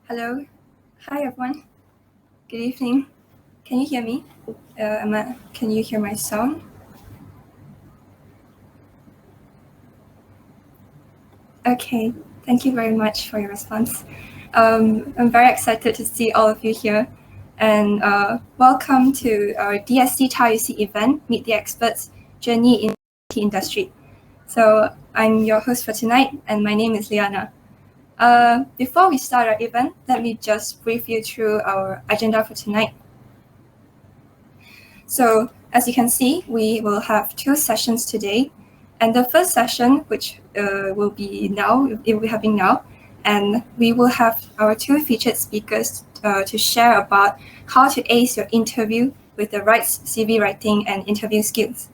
Hello. Hi, everyone. Good evening. Can you hear me? Can you hear my sound? Okay. Thank you very much for your response. I'm very excited to see all of you here. And welcome to our DSC TAUC event, Meet the Experts, Journey in the Industry. So I'm your host for tonight, and my name is Liana. Before we start our event, let me just brief you through our agenda for tonight. So as you can see, we will have 2 sessions today. And the first session, which will be having now, and we will have our 2 featured speakers to share about how to ace your interview with the right CV writing and interview skills.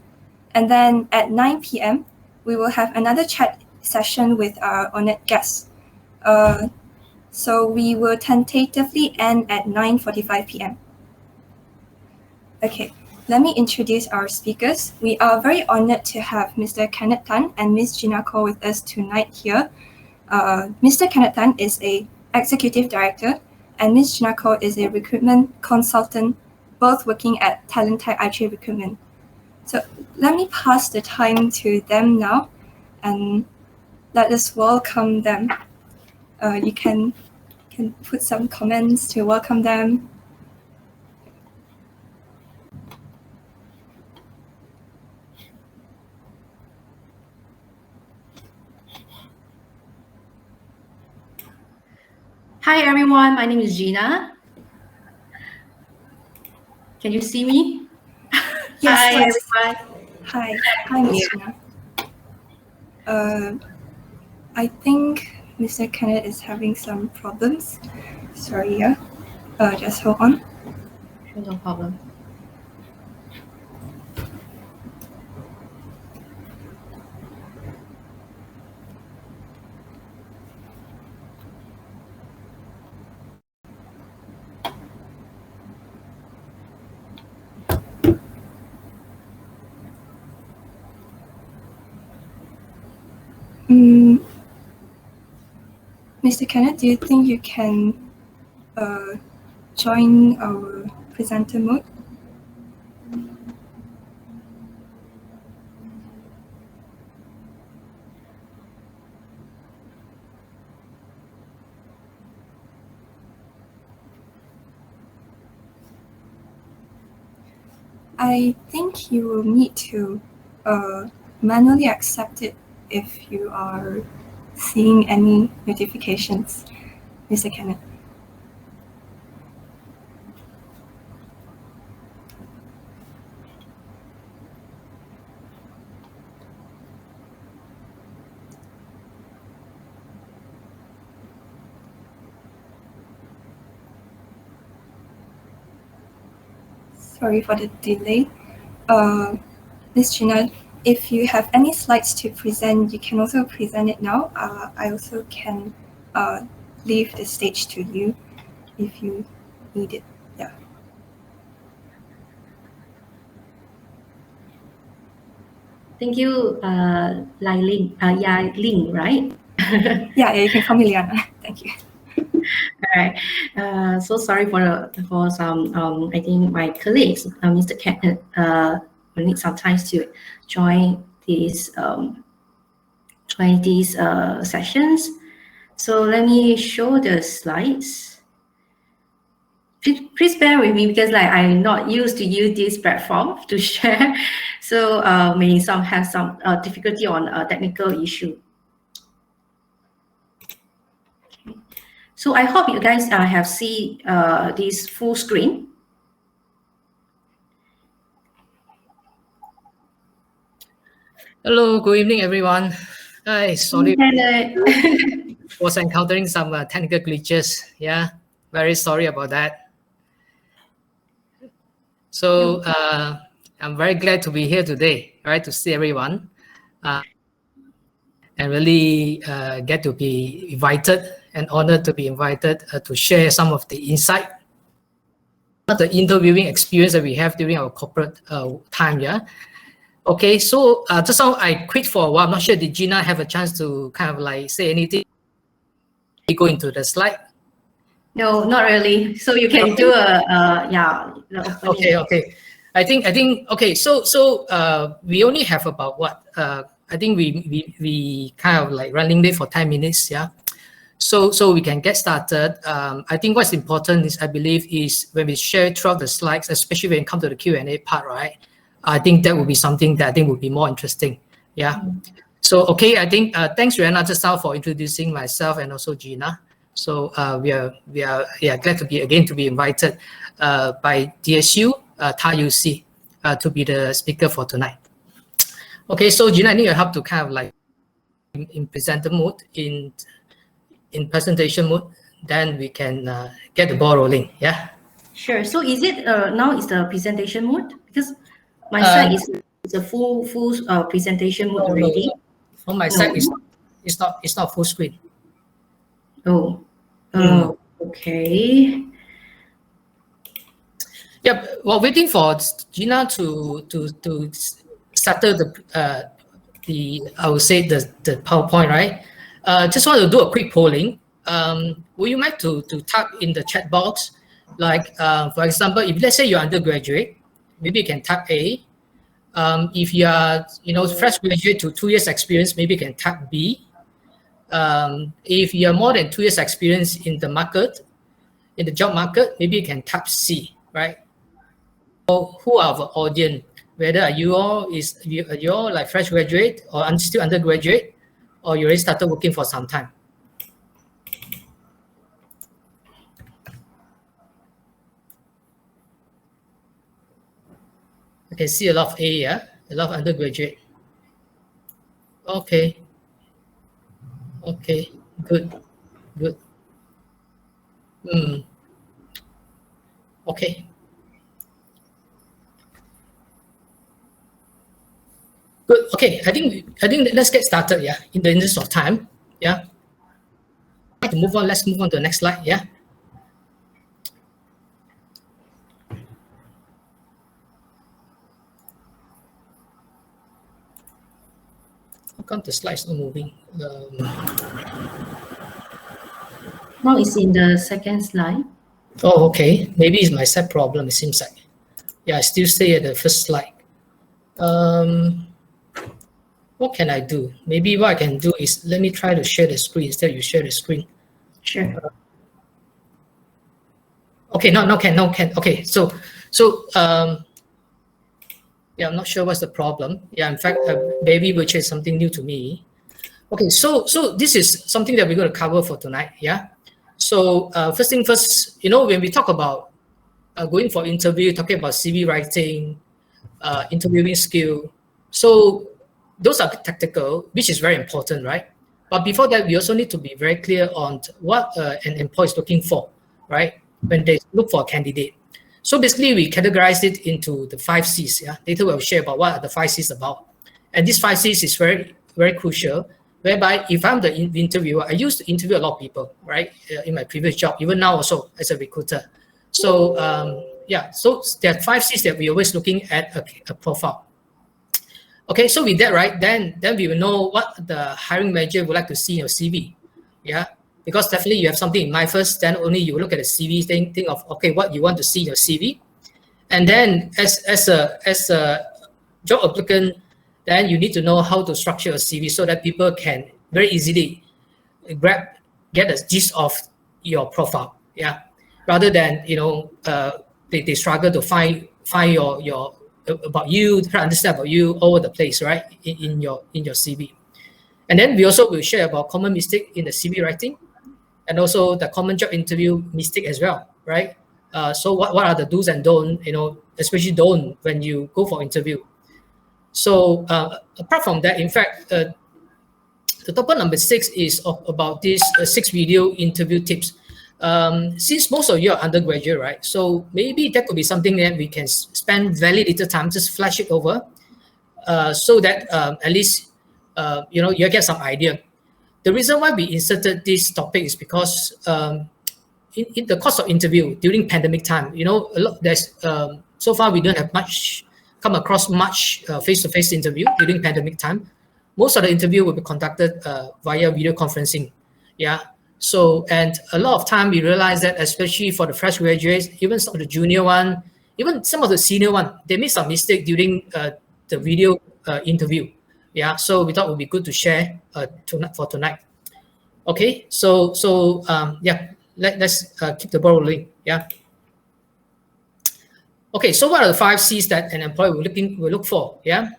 And then at 9 p.m., we will have another chat session with our honored guests. So we will tentatively end at 9:45 p.m. Okay. Let me introduce our speakers. We are very honored to have Mr. Kenneth Tan and Ms. Gina Koh with us tonight here. Mr. Kenneth Tan is an executive director, and Ms. Gina Koh is a recruitment consultant, both working at Talent Tech IT Recruitment. So let me pass the time to them now, and let us welcome them. You can put some comments to welcome them. Hi everyone, my name is Gina. Can you see me? Yes, Hi yes. everyone. Hi, Ms. Gina. I think Mr. Kenneth is having some problems. Sorry, yeah. Just hold on. No problem. Mr. Kenneth, do you think you can join our presenter mode? I think you will need to manually accept it if you are seeing any notifications, Mr. Kenneth. Sorry for the delay. Ms. Gina, if you have any slides to present, you can also present it now. I also can leave the stage to you if you need it. Yeah. Thank you, Ling, right? Yeah, you can call me Liana. Thank you. All right. So sorry for some. I think my colleagues, Mr. Kenneth, will need some time to join these sessions. So let me show the slides. Please bear with me because I'm not used to use this platform to share. So may have some difficulty on a technical issue. Okay. So I hope you guys have seen this full screen. Hello, good evening, everyone. Hi, sorry. Hello. Was encountering some technical glitches. Yeah, very sorry about that. So I'm very glad to be here today, right, to see everyone, and really get to be invited and honored to be invited to share some of the insight, the interviewing experience that we have during our corporate time. Yeah. Okay, so just now I quit for a while. I'm not sure, did Gina have a chance to kind of like say anything? Go into the slide. No, not really. So you can do the opening. Okay. I think okay. So we only have about what? I think we kind of like running late for 10 minutes. Yeah. So we can get started. I think what's important is I believe is when we share throughout the slides, especially when it comes to the Q&A part, right? I think that will be something that I think would be more interesting. Yeah. So okay, I think thanks Rihanna just now for introducing myself and also Gina. So we are glad to be invited by DSU TAUC to be the speaker for tonight. Okay, so Gina, I need your help to kind of like in presenter mode, in presentation mode, then we can get the ball rolling. Yeah. Sure. So is it now is the presentation mode? Because my side is a full presentation mode already. No. On my side, it's not full screen. Oh. Okay. Yep. While waiting for Gina to settle the I would say the PowerPoint, right? Just want to do a quick polling. Would you like to type in the chat box, like for example, if let's say you're undergraduate, maybe you can type A. If you are fresh graduate to 2 years experience, maybe you can type B. If you are more than 2 years experience in the market, in the job market, maybe you can type C, right? So who are our audience? Whether you all like fresh graduate or still undergraduate, or you already started working for some time. I can see a lot of A, yeah? A lot of undergraduate. Okay. Okay, good. Okay. Good. Okay, I think let's get started, yeah, in the interest of time. Yeah. To move on, let's move on to the next slide, yeah. How come the slide's not moving? Now it's in the second slide. Oh, okay. Maybe it's my set problem, it seems like. Yeah, I still stay at the first slide. What can I do? Maybe what I can do is let me try to share the screen instead you share the screen. Sure. Okay, no can. Okay, so yeah, I'm not sure what's the problem. Yeah, in fact, maybe which is something new to me. Okay, so this is something that we're going to cover for tonight. Yeah. So first thing first, when we talk about going for interview, talking about CV writing, interviewing skill. So those are tactical, which is very important, right? But before that, we also need to be very clear on what an employer is looking for, right? When they look for a candidate. So basically, we categorize it into the 5 C's. Yeah, later we'll share about what are the 5 C's about. And these 5 C's is very, very crucial. Whereby, if I'm the interviewer, I used to interview a lot of people, right? In my previous job, even now also as a recruiter. So yeah, so there are 5 C's that we're always looking at a profile. Okay, so with that, right, then we will know what the hiring manager would like to see in your CV. Yeah, because definitely you have something in mind first, then only you look at the CV, think of, okay, what you want to see in your CV. And then as a job applicant, then you need to know how to structure a CV so that people can very easily get a gist of your profile. Yeah, rather than they struggle to find your about you, try to understand about you all over the place, right? In your CV. And then we also will share about common mistake in the CV writing, and also the common job interview mistake as well, right? So what are the do's and don'ts, especially don't when you go for interview. So apart from that, in fact, the topic number 6 is about this 6 video interview tips. Since most of you are undergraduate, right? So maybe that could be something that we can spend very little time, just flash it over, so that at least you get some idea. The reason why we inserted this topic is because in the course of interview during pandemic time, there's so far we don't have come across much face-to-face interview during pandemic time. Most of the interview will be conducted via video conferencing. Yeah. So, and a lot of time we realize that, especially for the fresh graduates, even some of the junior one, even some of the senior one, they made some mistake during the video interview. Yeah, so we thought it would be good to share for tonight. Okay, so yeah, let's keep the ball rolling. Yeah. Okay, so what are the 5 C's that an employer will look for? Yeah.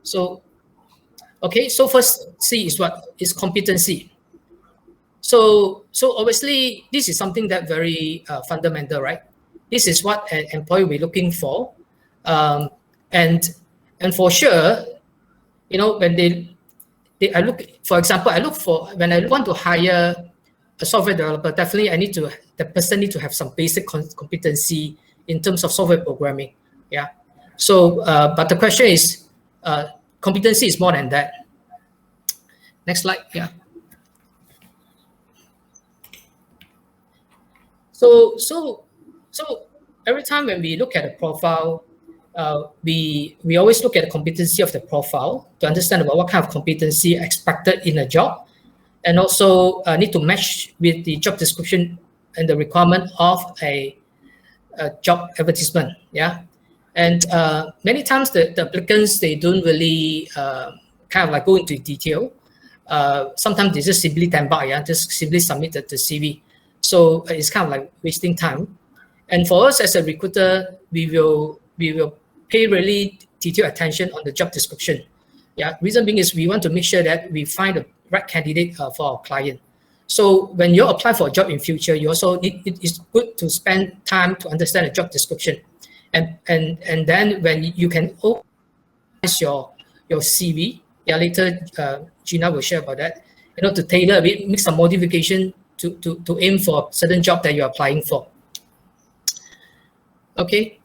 So, okay, so first C is what is competency. So obviously this is something that very fundamental, right? This is what an employee will be looking for, and for sure, you know, when I look, for example, I look for, when I want to hire a software developer, definitely the person need to have some basic competency in terms of software programming. Yeah. So, but the question is, competency is more than that. Next slide. Yeah. So every time when we look at a profile, we always look at the competency of the profile to understand about what kind of competency expected in a job, and also need to match with the job description and the requirement of a job advertisement. Yeah, and many times the applicants, they don't really kind of like go into detail. Sometimes they just simply tembak, yeah, just simply submit the CV. So it's kind of like wasting time. And for us as a recruiter, we will pay really detailed attention on the job description. Yeah, reason being is we want to make sure that we find the right candidate for our client. So when you apply for a job in future, you also it's good to spend time to understand the job description, and then when you can optimize your CV. Yeah, later Gina will share about that. You know, to tailor a bit, make some modification to aim for a certain job that you're applying for. Okay,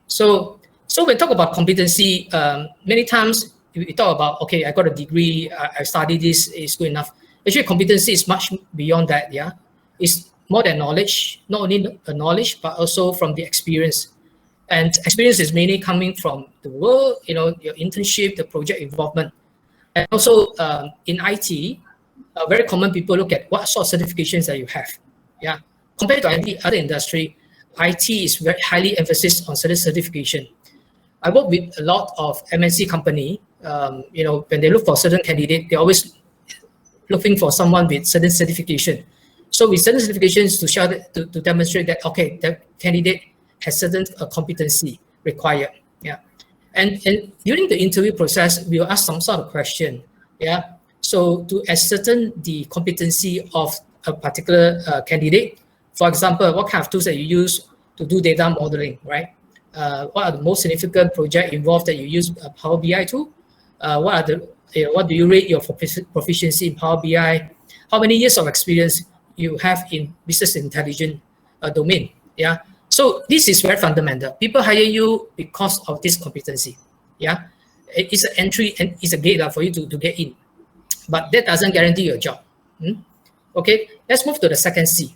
so when we talk about competency, many times we talk about, okay, I got a degree, I studied this, is good enough. Actually, competency is much beyond that. Yeah, it's more than knowledge, not only the knowledge, but also from the experience. And experience is mainly coming from the work, you know, your internship, the project involvement, and also in IT. Very common, people look at what sort of certifications that you have. Yeah, compared to any other industry, IT is very highly emphasis on certain certification. I work with a lot of MNC company. You know, when they look for certain candidate, they're always looking for someone with certain certification. So with certain certifications to show that, to demonstrate that, okay, that candidate has certain competency required. Yeah, and during the interview process, we will ask some sort of question. Yeah. So to ascertain the competency of a particular candidate, for example, what kind of tools that you use to do data modeling, right? What are the most significant project involved that you use Power BI tool? What do you rate your proficiency in Power BI? How many years of experience you have in business intelligence domain? Yeah. So this is very fundamental. People hire you because of this competency. Yeah. It's an entry and it's a gate for you to get in. But that doesn't guarantee your job. Okay, let's move to the second C.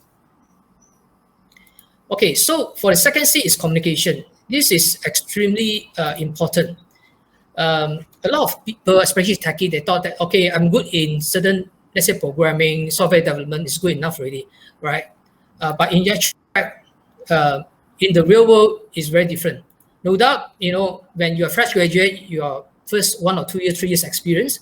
Okay, so for the second C is communication. This is extremely important. A lot of people, especially techie, they thought that, okay, I'm good in certain, let's say, programming, software development is good enough already, right? But in actual fact, in the real world, it's very different. No doubt, you know, when you're a fresh graduate, your first 1 or 2 years, 3 years experience,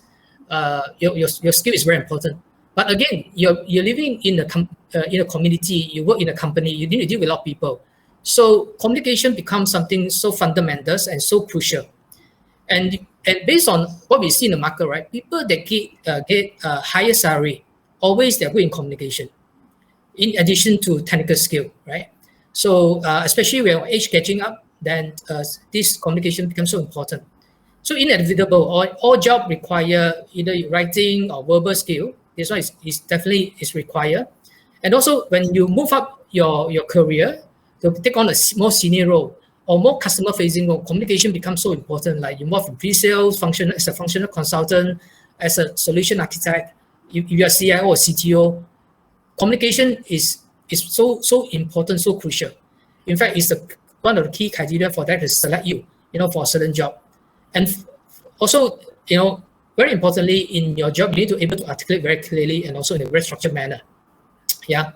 your skill is very important. But again, you're living in a community, you work in a company, you need to deal with a lot of people. So communication becomes something so fundamental and so crucial. And based on what we see in the market, right, people that get a higher salary, always they're good in communication, in addition to technical skill, right? So especially when age catching up, then this communication becomes so important. So inevitable, all job require either writing or verbal skill. This one is definitely required. And also when you move up your career to take on a more senior role or more customer facing role, communication becomes so important. Like you move from pre-sales, as a functional consultant, as a solution architect, if you're a CIO or CTO, communication is so important, so crucial. In fact, it's one of the key criteria for that to select you, for a certain job. And also, very importantly, in your job, you need to be able to articulate very clearly and also in a very structured manner. Yeah.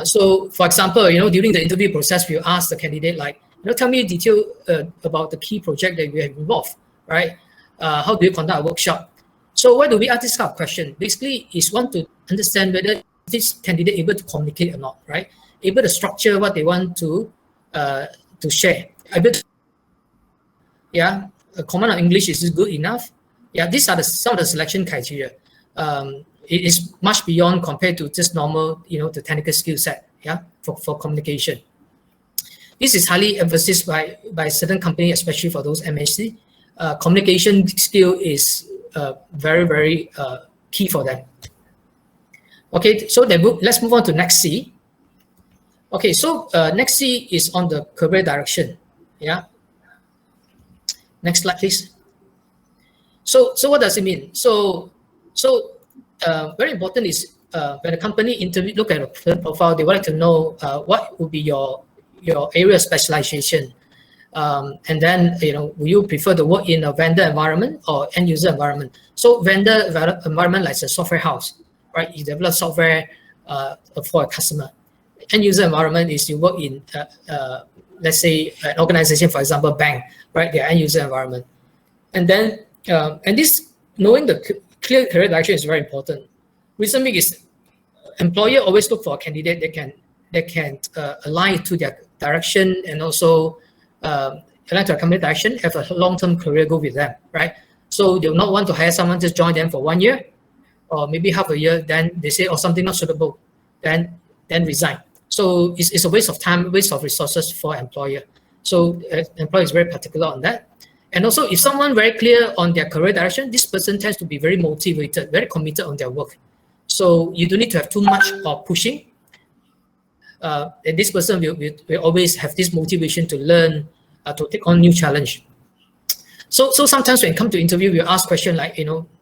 So, for example, during the interview process, we ask the candidate like, tell me detail about the key project that you have involved, right? How do you conduct a workshop? So, why do we ask this kind of question? Basically, is want to understand whether this candidate able to communicate or not, right? Able to structure what they want to share. Able to, yeah, a command of English is good enough. Yeah, these are some of the selection criteria. It is much beyond compared to just normal, the technical skill set, yeah, for communication. This is highly emphasized by certain companies, especially for those MNC. Communication skill is very, very key for them. Okay, so let's move on to next C. Okay, so next C is on the career direction. Yeah. Next slide, please. So what does it mean? So very important is when a company look at a profile, they would like to know what would be your area of specialization, and then will you prefer to work in a vendor environment or end user environment? So vendor environment like a software house, right? You develop software for a customer. End user environment is you work in let's say an organization, for example, bank, right? Their end user environment, and then and this knowing the clear career direction is very important. Reason being is employer always look for a candidate that can align to their direction and also align to a company direction, have a long-term career go with them, right? So they will not want to hire someone to join them for 1 year or maybe half a year, then they say, oh, something not suitable, then resign. So it's a waste of time, waste of resources for employer. So employer is very particular on that. And also, if someone very clear on their career direction, this person tends to be very motivated, very committed on their work. So you don't need to have too much of pushing. And this person will always have this motivation to learn, to take on new challenge. So sometimes when it comes to interview, we ask questions like,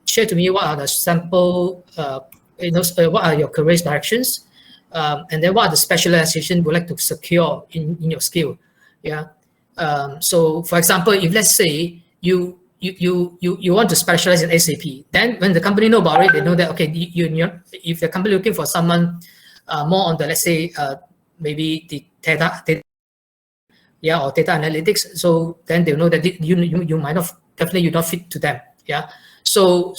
share to me what are the sample, what are your career directions, and then what are the specialization you would like to secure in your skill. Yeah. So for example, if let's say you want to specialize in SAP, then when the company know about it, they know that, okay, if the company looking for someone more on the, let's say, maybe the data, yeah, or data analytics, so then they know that you might not, definitely you don't fit to them. Yeah. So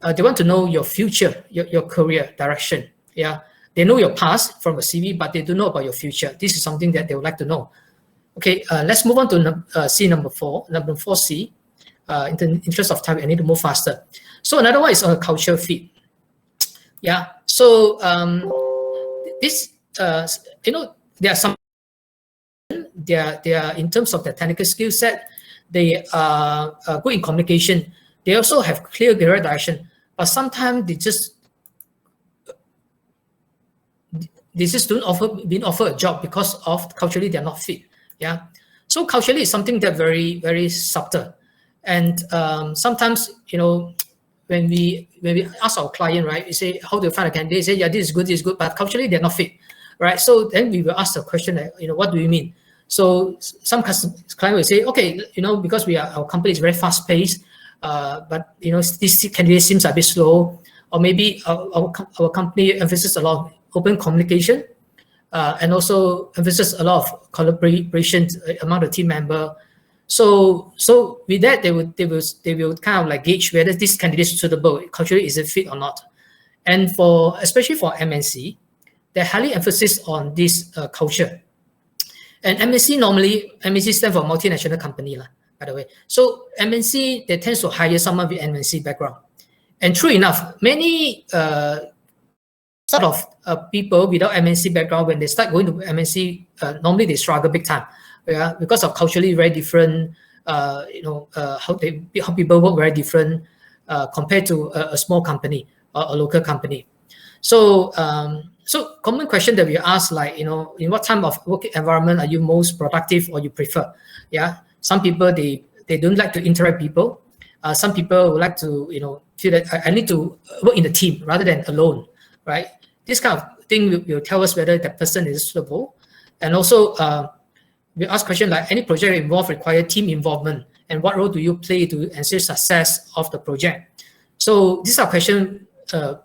they want to know your future, your career direction. Yeah. They know your past from a CV, but they don't know about your future. This is something that they would like to know. Okay, let's move on to C number 4C. In the interest of time, I need to move faster. So another one is on a culture fit. Yeah. So this, there are some. They are in terms of the technical skill set. They are good in communication. They also have clear career direction, but sometimes they just don't being offered a job because of culturally they're not fit. Yeah, so culturally is something that very, very subtle, and sometimes when we ask our client, right, we say, how do you find a candidate? They say, yeah, this is good, but culturally they're not fit, right? So then we will ask the question, what do you mean? So some client will say, okay, because our company is very fast paced, but this candidate seems a bit slow, or maybe our company emphasizes a lot of open communication. And also emphasis a lot of collaboration among the team member. So with that, they will kind of like gauge whether this candidate is suitable, culturally is it fit or not. And especially for MNC, they highly emphasis on this culture. And MNC stands for multinational company, by the way. So MNC, they tend to hire someone with MNC background. And true enough, many sort of people without MNC background, when they start going to MNC, normally they struggle big time, yeah, because of culturally very different. How people work very different compared to a small company or a local company. So common question that we ask, like, in what type of working environment are you most productive or you prefer? Yeah, some people they don't like to interact with people. Some people would like to feel that I need to work in a team rather than alone. Right, this kind of thing will tell us whether that person is suitable, and also we ask questions like, any project involved require team involvement, and what role do you play to ensure success of the project? So these are questions.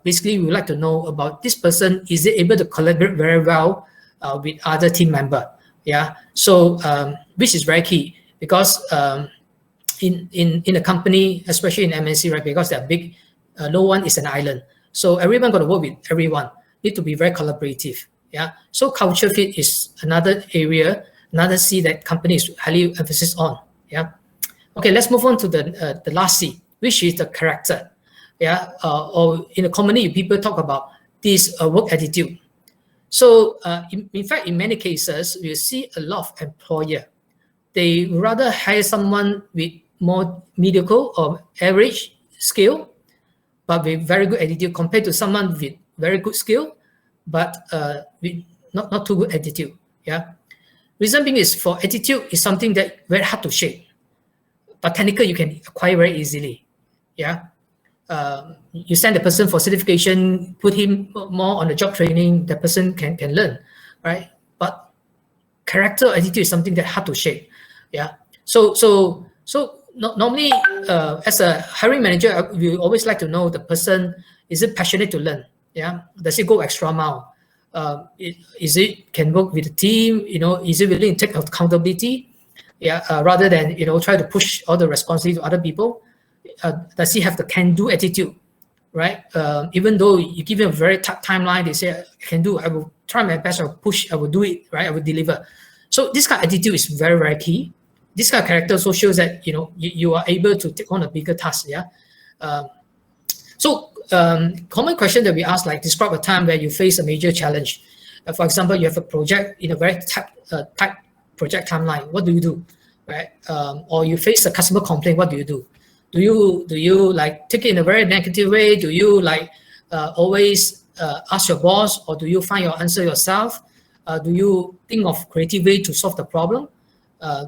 Basically, we would like to know about this person. Is it able to collaborate very well with other team member? Yeah. So which is very key because in a company, especially in MNC, right? Because they're big, no one is an island. So everyone got to work with everyone. Need to be very collaborative. Yeah. So culture fit is another area, another C that companies highly emphasis on. Yeah. Okay, let's move on to the last C, which is the character. Yeah. Or in a commonly people talk about this work attitude. So in fact, in many cases, we see a lot of employer. They rather hire someone with more mediocre or average skill, but with very good attitude compared to someone with very good skill, but with not too good attitude. Yeah. Reason being is for attitude is something that very hard to shape, but technical you can acquire very easily. Yeah. You send the person for certification, put him more on the job training, the person can learn, right? But character attitude is something that hard to shape. Yeah. So normally, as a hiring manager, we always like to know the person, is it passionate to learn? Yeah. Does it go extra mile? Is it can work with the team? You know, is it willing to take accountability? Yeah. Rather than try to push all the responsibility to other people. Does he have the can-do attitude? Right. Even though you give him a very tight timeline, they say I can do. I will try my best. I will push. I will do it. Right. I will deliver. So this kind of attitude is very, very key. This kind of character also shows that you are able to take on a bigger task. Yeah. Common question that we ask, like, describe a time where you face a major challenge. For example, you have a project in a very tight project timeline. What do you do? Right. Or you face a customer complaint. What do you do? Do you like take it in a very negative way? Do you like always ask your boss, or do you find your answer yourself? Do you think of creative way to solve the problem?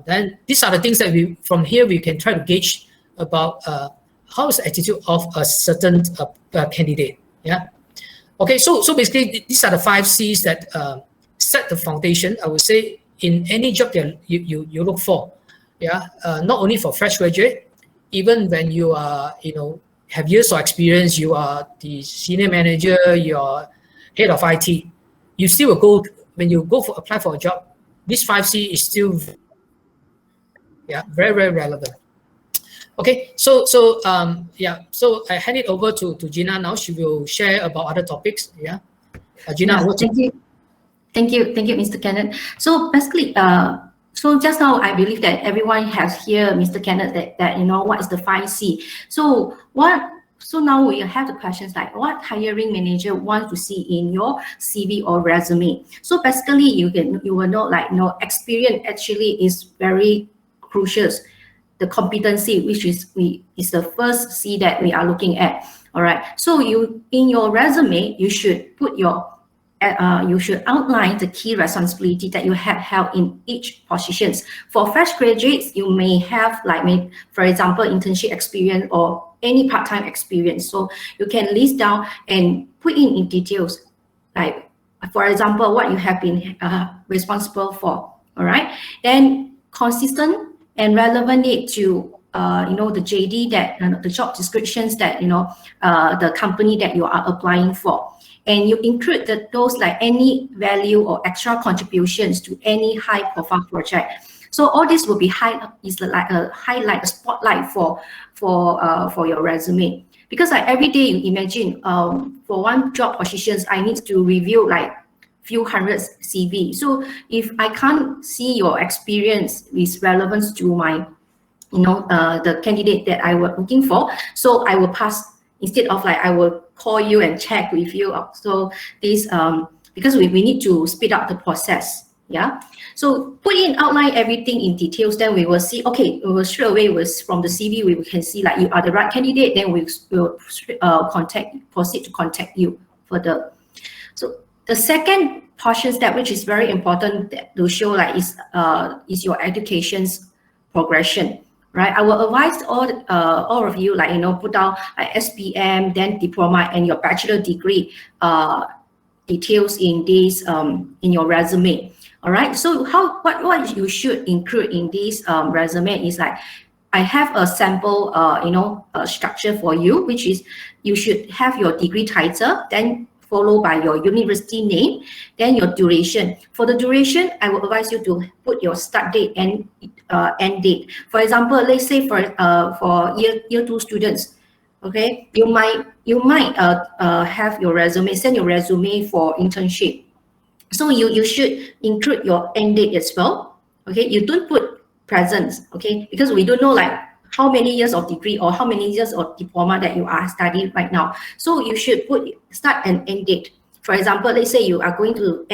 Then these are the things that from here we can try to gauge about how is the attitude of a certain candidate. Yeah. Okay. So basically these are the 5 C's that set the foundation. I would say in any job that you look for. Yeah. Not only for fresh graduate. Even when you are, have years of experience, you are the senior manager, you're head of IT, you still will go, when you go for apply for a job, this 5C is still very, very relevant. Okay, so I hand it over to Gina now. She will share about other topics. Yeah, Gina, thank you, Mr. Kenneth. So basically, so just now, I believe that everyone has here, Mr. Kenneth, that what is the 5C. So now we have the questions like, what hiring manager wants to see in your CV or resume? So basically, you will know, like, experience actually is very crucial. The competency, which is the first C that we are looking at. All right. So in your resume, you should put you should outline the key responsibility that you have held in each positions. For fresh graduates, you may have, like, for example, internship experience or any part-time experience. So you can list down and put in details, like, for example, what you have been responsible for. All right. Then consistent and relevant need to the JD that the job descriptions that the company that you are applying for. And you include those, like, any value or extra contributions to any high-profile project. So all this will be like a highlight, a spotlight for your resume. Because, like, every day you imagine for one job positions, I need to review like few hundred CV. So if I can't see your experience with relevance to my the candidate that I was looking for, so I will pass. Instead of, like, I will call you and check with you. So this because we need to speed up the process. Yeah. So put in, outline everything in details. Then we will see. Okay, we will straight away from the CV we can see, like, you are the right candidate. Then we will proceed to contact you further. So the second portion step, which is very important to show, like, is your education's progression. Right, I will advise all of you, like, put down like SPM, then diploma, and your bachelor degree details in this in your resume. All right. So what you should include in this resume is, like, I have a sample, structure for you, which is you should have your degree title, then followed by your university name, then your duration. For the duration, I will advise you to put your start date and end date. For example, let's say for year 2 students, okay, you might have your resume, send your resume for internship. So you should include your end date as well. Okay, you don't put present, okay, because we don't know like how many years of degree or how many years of diploma that you are studying right now. So you should put start and end date. For example, let's say you are going to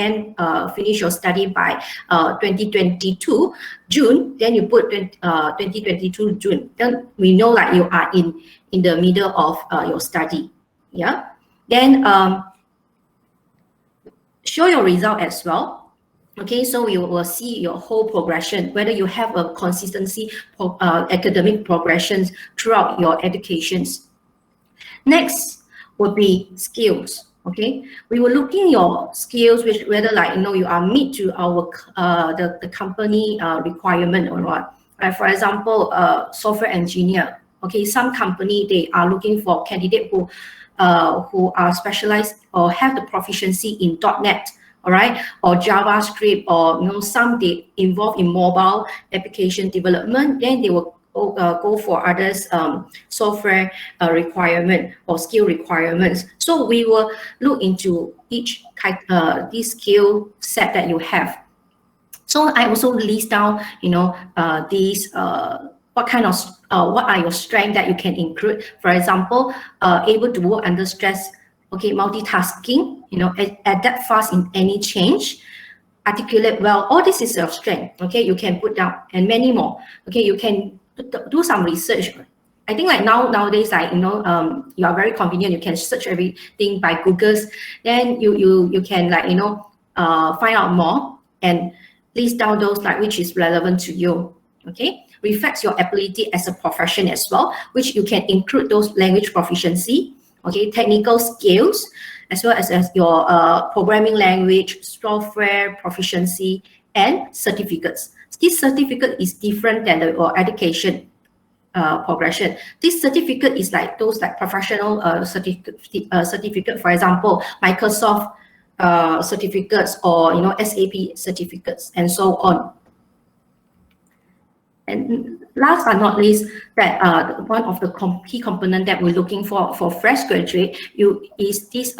finish your study by 2022 June, then you put 2022 June. Then we know that you are in the middle of your study. Yeah. Then show your result as well. Okay, so we will see your whole progression, whether you have a consistency academic progressions throughout your educations. Next would be skills. Okay, we will look in your skills, which whether like you are meet to our the company requirement or not. Right? For example, software engineer. Okay, some company they are looking for candidate who are specialized or have the proficiency in .NET. All right, or JavaScript, or some they involved in mobile application development, then they will go for others software requirement or skill requirements. So we will look into each this skill set that you have. So I also list down these what kind of what are your strengths that you can include. For example, able to work under stress. Okay, multitasking, adapt fast in any change, articulate well. All this is your strength. Okay, you can put down and many more. Okay, you can do some research. I think like nowadays, like you are very convenient. You can search everything by Google's. Then you can like find out more and list down those like which is relevant to you. Okay, reflects your ability as a profession as well, which you can include those language proficiency. Okay, technical skills, as well as your programming language, software proficiency, and certificates. This certificate is different than your education progression. This certificate is like those like professional certificate, for example, Microsoft certificates or SAP certificates, and so on. And last but not least, that one of the key component that we're looking for fresh graduate is this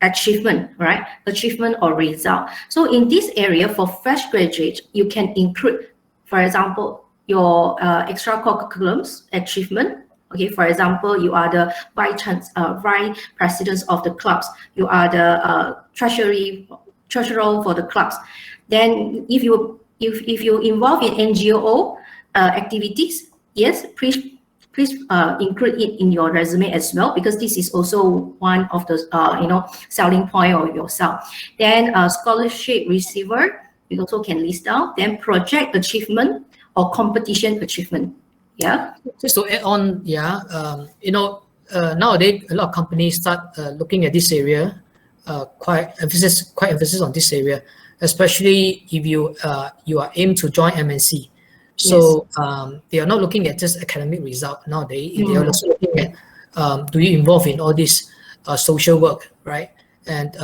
achievement, right? Achievement or result. So in this area for fresh graduate, you can include, for example, your extracurriculums achievement. Okay, for example, you are the vice president of the clubs. You are the treasurer for the clubs. Then if you involve in NGO activities, yes, please include it in your resume as well, because this is also one of the selling point of yourself. Then scholarship receiver, you also can list down. Then project achievement or competition achievement. Yeah. Just to add on, nowadays a lot of companies start looking at this area, quite emphasis on this area, especially if you are aimed to join MNC. So yes. They are not looking at just academic result nowadays. They are also looking at do you involve in all this social work, right? And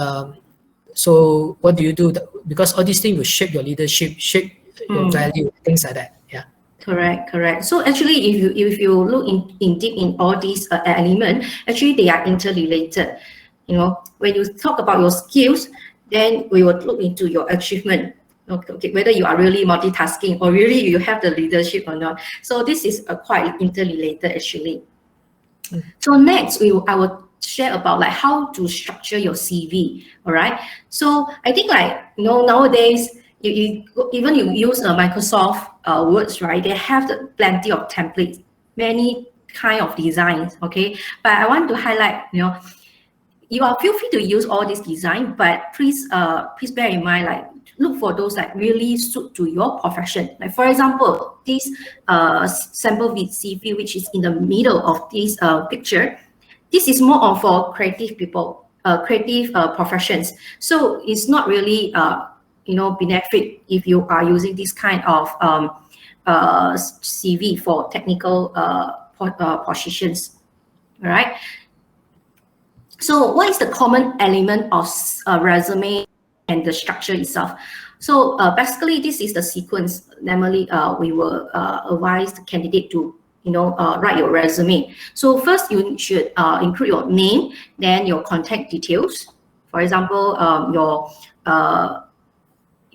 so what do you do? Because all these things will shape your leadership, shape your value, things like that. Yeah. Correct. So actually, if you look in deep in all these elements, actually they are interrelated. When you talk about your skills, then we will look into your achievement. Okay, whether you are really multitasking or really you have the leadership or not. So this is quite interrelated actually. So next, I will share about like how to structure your CV. All right. So I think like nowadays you use Microsoft Words, right? They have plenty of templates, many kind of designs. Okay, but I want to highlight you are feel free to use all this design, but please bear in mind like look for those that really suit to your profession. Like for example, this sample CV, which is in the middle of this picture, this is more for creative people, creative professions. So it's not really benefit if you are using this kind of CV for technical positions. All right. So what is the common element of resume and the structure itself? So basically, this is the sequence. Normally, we will advise the candidate to write your resume. So first, you should include your name, then your contact details. For example, your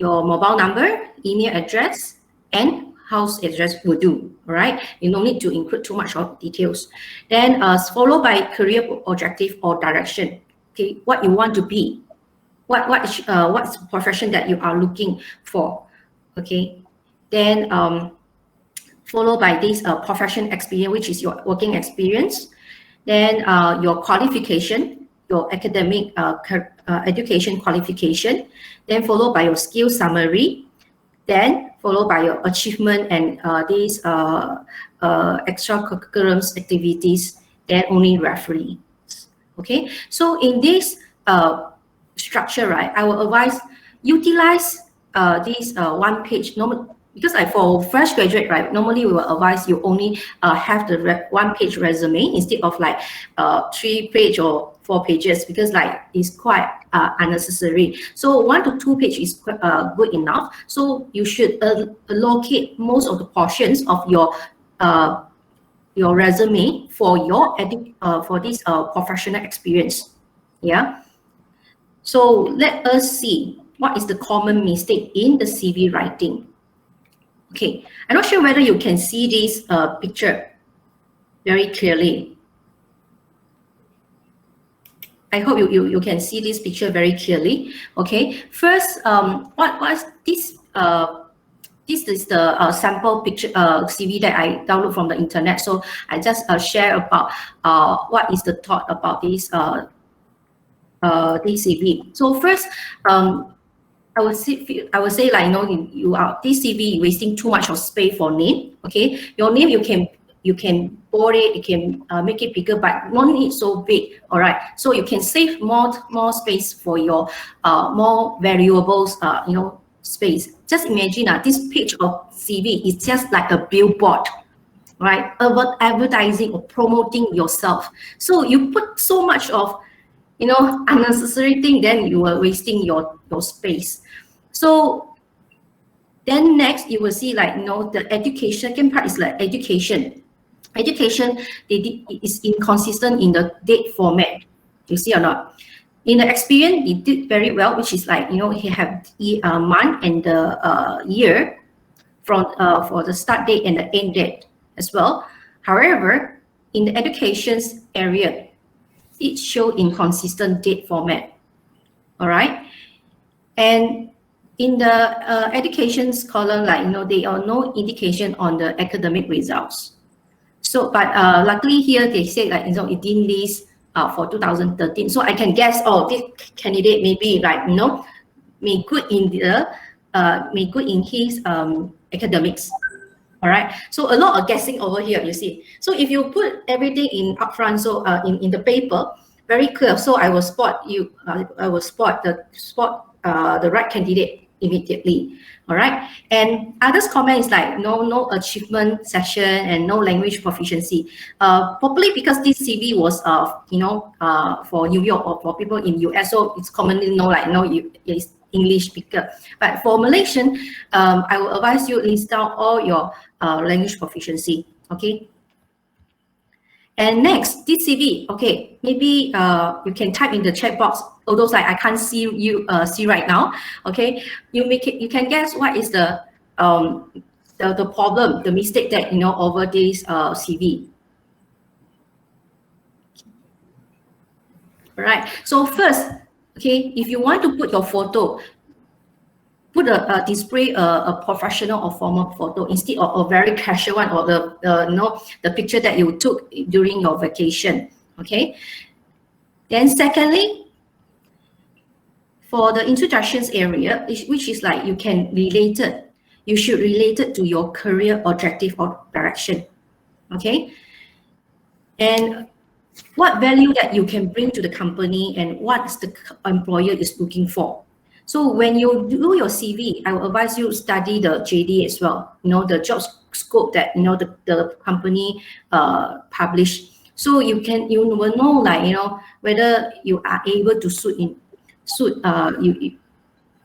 mobile number, email address, and house address will do. All right, you don't need to include too much of details. Then followed by career objective or direction. Okay, what you want to be, what's the profession that you are looking for. Okay, then followed by this profession experience, which is your working experience. Then your qualification, your academic education qualification. Then followed by your skill summary. Then followed by your achievement and these extracurricular activities. Then only referee. Okay, so in this structure, right, I will advise utilize this one page. Because for fresh graduate, right, normally we will advise you only have the one page resume instead of like 3 page or 4 pages, because like it's quite unnecessary. So 1 to 2 page is good enough. So you should allocate most of the portions of your resume for your for this professional experience. Yeah. So let us see what is the common mistake in the CV writing. Okay, I'm not sure whether you can see this picture very clearly. I hope you can see this picture very clearly. Okay, first, what was this? This is the sample picture CV that I download from the internet. So I just share about what is the thought about this CV. So first, I would say like, you are this CV wasting too much of space for name. Okay, your name you can bold it, you can make it bigger, but not need so big. All right, so you can save more space for your more valuables space. Just imagine this page of CV is just like a billboard, right? Advertising or promoting yourself. So you put so much of unnecessary thing, then you are wasting your space. So then next you will see like the education. Second part is like education. Education is inconsistent in the date format. You see or not? In the experience, he did very well, which is like he have the month and the year from for the start date and the end date as well. However, in the education's area, it show inconsistent date format. All right, and in the education's column, like there are no indication on the academic results. So, but luckily here they say like it didn't list for 2013. So I can guess, this candidate maybe like may good in his academics. All right, so a lot of guessing over here, you see. So if you put everything in upfront, so in the paper, very clear. So I will spot you. I will spot the right candidate immediately. All right, and others comment is like no achievement session and no language proficiency. Probably because this CV was for New York or for people in US, so it's commonly known like is English speaker. But for Malaysian, I will advise you list down all your language proficiency. Okay. And next, this CV. Okay, maybe you can type in the chat box. Although like I can't see you see right now. Okay, you can guess what is the problem, the mistake that over this CV. All right. So first, okay, if you want to put your photo, put display a professional or formal photo instead of a very casual one, or the picture that you took during your vacation. Okay. Then secondly, for the introductions area, which is like you should relate it to your career objective or direction. Okay. And what value that you can bring to the company and what the employer is looking for. So when you do your CV, I will advise you study the JD as well. The job scope that the company publish. So you will know, like, whether you are able to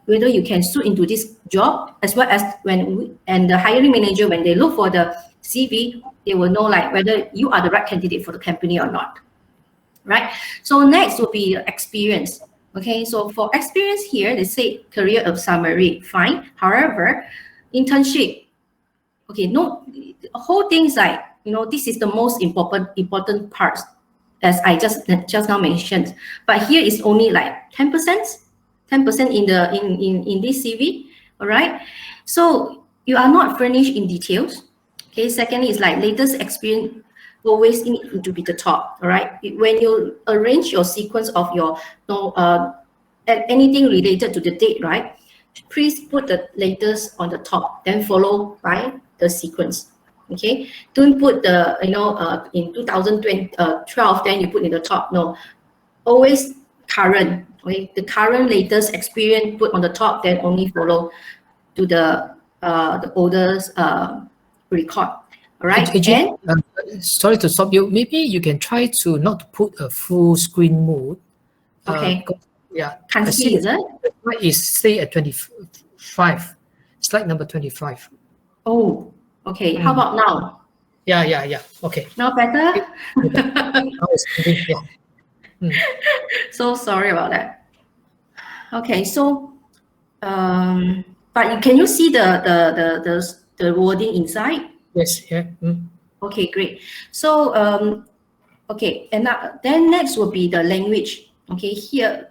whether you can suit into this job, as well as and the hiring manager, when they look for the CV, they will know like whether you are the right candidate for the company or not, right? So next will be experience. Okay, so for experience here, they say career of summary, fine. However, internship, okay, no, whole things like, this is the most important part, as I just now mentioned. But here is only like 10%, 10% in this CV, all right? So you are not furnished in details. Okay, secondly is like latest experience always need to be the top, all right? When you arrange your sequence of your anything related to the date, right? Please put the latest on the top, then followed by the sequence. Okay, don't put the in 2012 then you put in the top. No, always current. Okay, the current latest experience put on the top, then only follow to the oldest record. All right. Again, sorry to stop you. Maybe you can try to not put a full screen mode. Okay. Yeah. Can't see, is it? Is stay at 25. Slide number 25. Oh, okay. How about now? Yeah. Okay. Now better? Now it's moving, yeah. So sorry about that. Okay, so but can you see the wording inside? Yes, yeah. Okay, great. So okay, and then next will be the language. Okay, here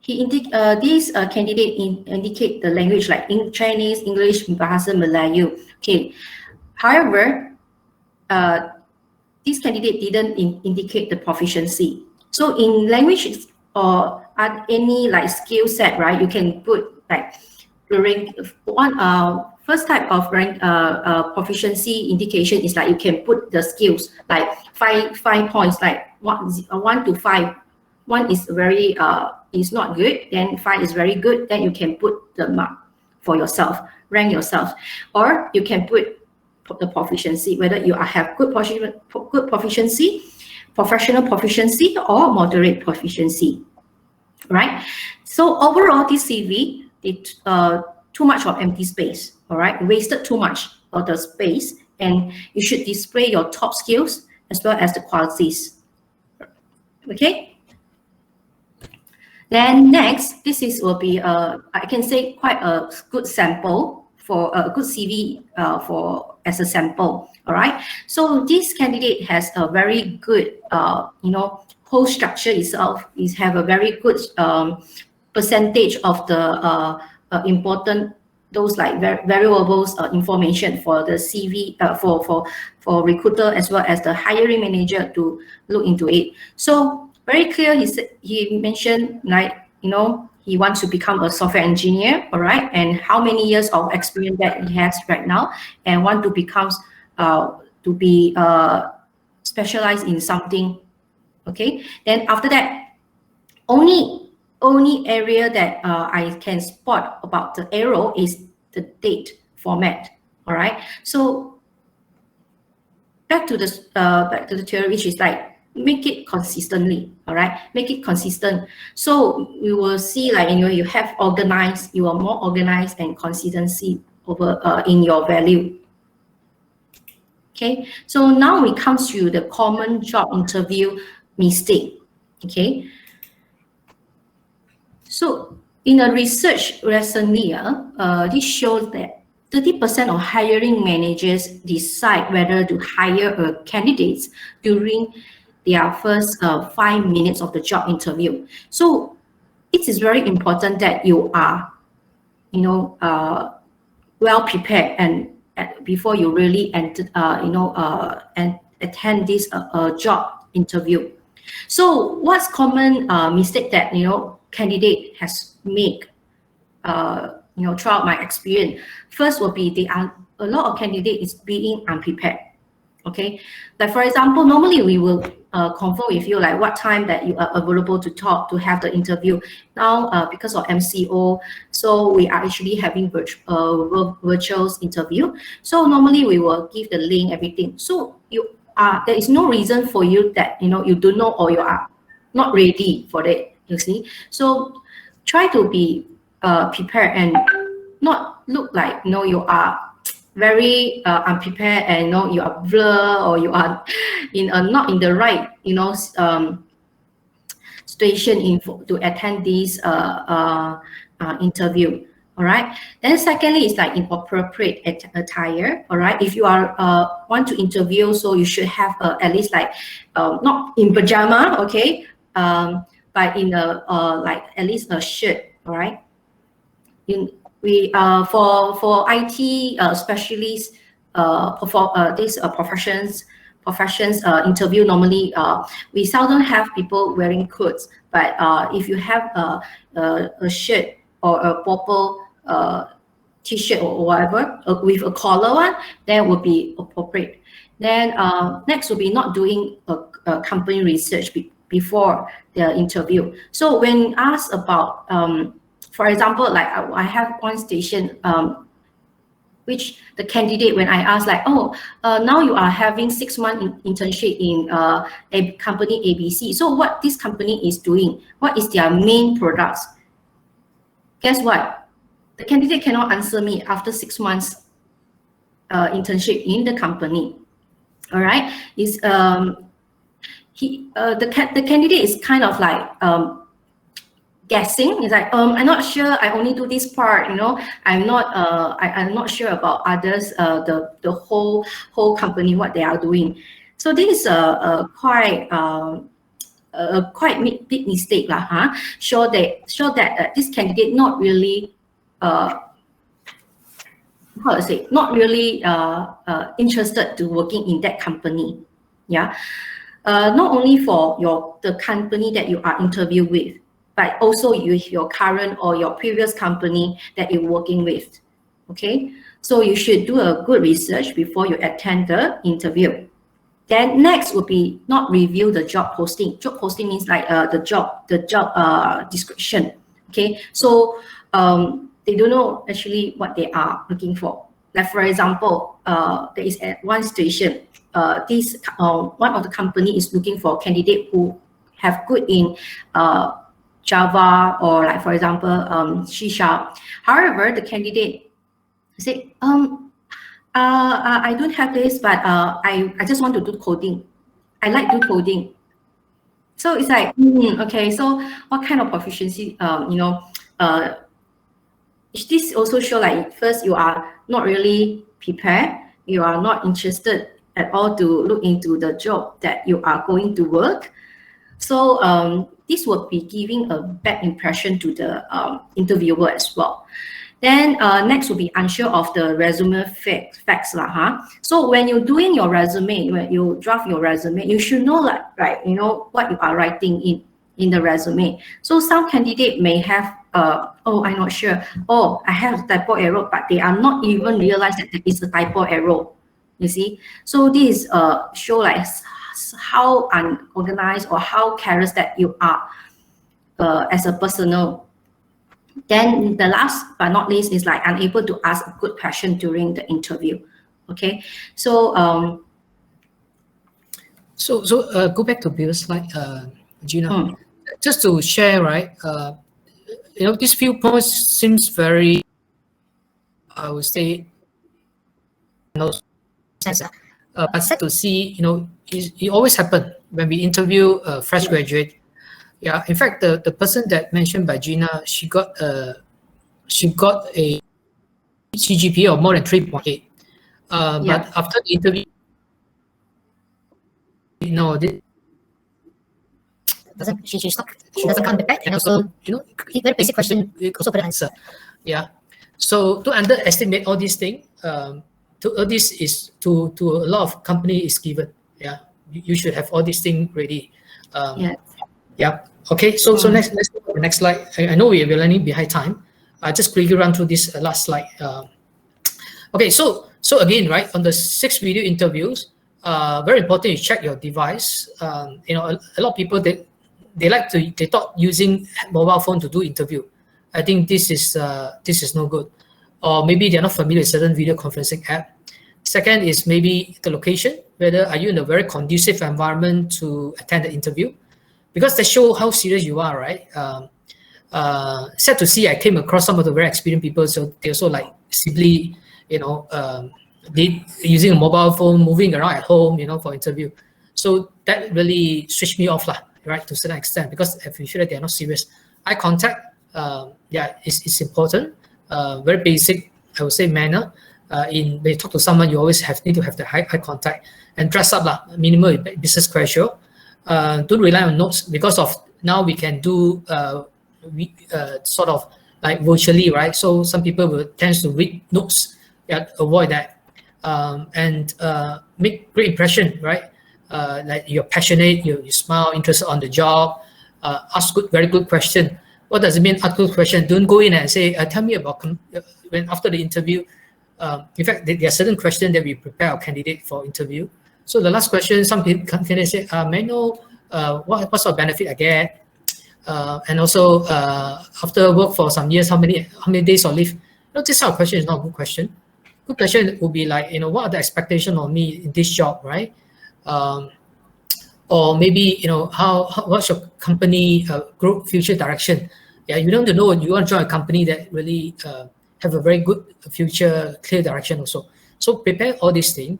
this candidate indicate the language like in Chinese, English, Bahasa Melayu. Okay, however, this candidate didn't indicate the proficiency. So in language or any like skill set, right? You can put like rank one. First type of rank proficiency indication is like you can put the skills like five points, like 1 to 5. 1 is very is not good, then 5 is very good. Then you can put the mark for yourself, rank yourself, or you can put the proficiency, whether you have good proficiency, professional proficiency, or moderate proficiency, right? So overall, this CV, too much of empty space, all right? Wasted too much of the space, and you should display your top skills as well as the qualities, okay? Then next, will be I can say quite a good sample for a good CV as a sample. All right. So this candidate has a very good whole structure itself have a very good percentage of the important those like variables information for the CV for recruiter as well as the hiring manager to look into it. So very clear, he mentioned like, he wants to become a software engineer, all right, and how many years of experience that he has right now, and want to become to be specialized in something. Okay, then after that, only area that I can spot about the arrow is the date format. All right, so back to the theory, which is like make it consistently. All right, make it consistent. So we will see like you have organized, you are more organized and consistency over in your value. Okay, so now we come to the common job interview mistake. Okay, so in a research recently, this shows that 30% of hiring managers decide whether to hire a candidate during their first 5 minutes of the job interview. So it is very important that you are, well prepared and before you really enter, and attend this job interview. So what's common mistake that candidate has made? Throughout my experience, first will be a lot of candidate is being unprepared. Okay, like for example, normally we will confirm with you like what time that you are available to talk to have the interview. Now, because of MCO, so we are actually having virtual interview. So normally we will give the link, everything. So there is no reason for you that you don't know or you are not ready for it. You see, so try to be prepared and not look like you are very unprepared and you are blur or you are not in the right situation to attend this interview. All right. Then secondly is like inappropriate attire. All right. If you are want to interview, so you should have at least like not in pajama, okay, but in a like at least a shirt. All right. For IT specialists these professions interview, normally we seldom have people wearing coats, but if you have a shirt or a purple t-shirt or whatever with a collar one, that would be appropriate. Then next will be not doing a company research before the interview. So when asked about for example, like I have one station which the candidate, when I asked like, oh, now you are having 6-month internship in a company ABC. So what this company is doing, what is their main products? Guess what? The candidate cannot answer me after 6 months internship in the company. All right, is the candidate is kind of like guessing. It's like I'm not sure, I only do this part, I'm not sure about others, the whole company, what they are doing. So this is a quite big mistake lah, show that this candidate not really how to say, not really interested to working in that company. Yeah, not only for the company that you are interviewed with, but also with your current or your previous company that you're working with. Okay, so you should do a good research before you attend the interview. Then next would be not review the job posting. Job posting means like the job description. Okay, so they don't know actually what they are looking for. Like for example, there is one situation. One of the company is looking for a candidate who have good in Java or like for example C#. However, the candidate say, I don't have this, but I just want to do coding. I like do coding. So it's like, okay, so what kind of proficiency, this also show like first you are not really prepared, you are not interested at all to look into the job that you are going to work. So this would be giving a bad impression to the interviewer as well. Then next will be unsure of the resume facts lah. So when you're doing your resume, when you draft your resume, you should know like what you are writing in the resume. So some candidate may have oh, I'm not sure. Oh, I have a typo error, but they are not even realize that there is a typo error. You see, so this show like how unorganized or how careless that you are as a personnel. Then the last but not least is like unable to ask a good question during the interview. Okay, so go back to previous slide, Gina. Just to share, right? These few points seems very, I would say, sense. But sad to see, it always happen when we interview a fresh graduate. Yeah, in fact, the person that mentioned by Gina, she got a CGPA of more than 3.8. But after the interview, she stopped. She doesn't come back, and also very basic question, also couldn't answer. Yeah, so to underestimate all these things, all this is to a lot of company is given. Yeah, you should have all these things ready. Yeah. Okay. So let's go to the next slide. I know we're running behind time. I just quickly run through this last slide. Okay. So again, right, on the 6 video interviews, very important you check your device. You know, a lot of people they thought using mobile phone to do interview. I think this is no good, or maybe they're not familiar with certain video conferencing app. Second is maybe the location. Whether are you in a very conducive environment to attend the interview, because they show how serious you are, right? Sad to see, I came across some of the very experienced people, so they also like simply, you know, they using a mobile phone, moving around at home, you know, for interview. So that really switched me off, right, to a certain extent, because I feel that they're not serious. Eye contact, yeah, it's important. Very basic, I would say, manner. When you talk to someone, you always need to have the eye contact, and dress up, minimal business casual. Don't rely on notes, because of now we can do sort of like virtually, right? So some people will tend to read notes. Yeah, avoid that. And make great impression, right? Like you're passionate, you smile, interested on the job, ask very good question. What does it mean, ask good question? Don't go in and say, tell me about, when after the interview. In fact, there are certain questions that we prepare our candidate for interview. So the last question, some candidates say, may I know what sort of benefit I get? And also, after work for some years, how many days of leave? You know, this sort of question is not a good question. Good question would be like, you know, what are the expectations of me in this job, right? Or maybe, you know, what's your company growth future direction? Yeah, you don't know, you want to join a company that really have a very good future, clear direction also. So prepare all these things.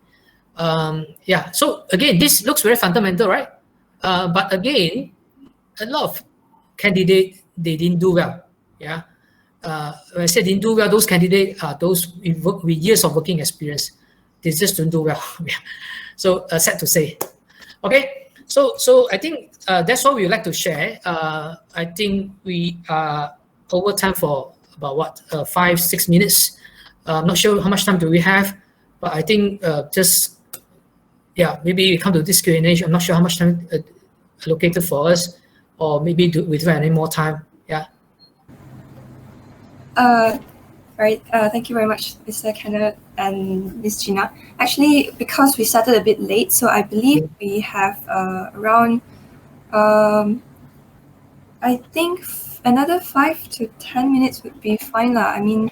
Yeah, so again, this looks very fundamental, right? But again, a lot of candidates, they didn't do well. Yeah. When I say didn't do well, those candidates are those with years of working experience. They just don't do well. So sad to say. Okay, so I think that's what we would like to share. I think we are over time for about 5-6 minutes. I'm not sure how much time do we have, but I think just, yeah, maybe we come to this Q&A. I'm not sure how much time allocated for us, or maybe we don't have any more time. Yeah. Right. Thank you very much, Mr. Kenneth and Ms. Gina. Actually, because we started a bit late, so I believe we have around, I think another 5 to 10 minutes would be fine. I mean,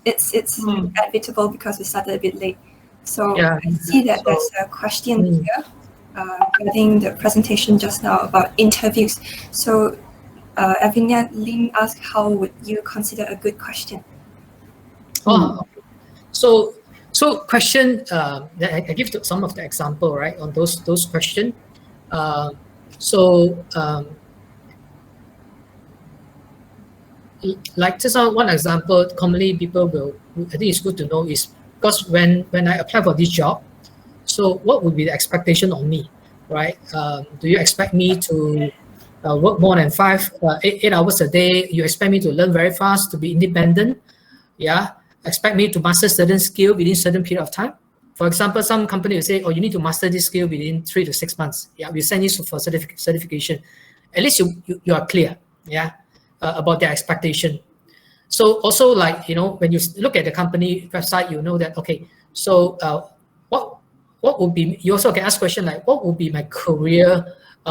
it's inevitable because we started a bit late. So yeah. I see that there's a question here regarding the presentation just now about interviews. So Avinia Lim asked, how would you consider a good question? Oh, so question, I give some of the example, right, on those questions. Like just one example, commonly people will, I think it's good to know, is because when I apply for this job, so what would be the expectation on me, right? Do you expect me to work more than 8 hours a day? You expect me to learn very fast, to be independent? Yeah. Expect me to master certain skill within certain period of time? For example, some company will say, oh, you need to master this skill within 3 to 6 months. Yeah, we send you for certification. At least you are clear, yeah, about their expectation. So also, like, you know, when you look at the company website, you know that, okay, so what would be, you also can ask question like, what would be my career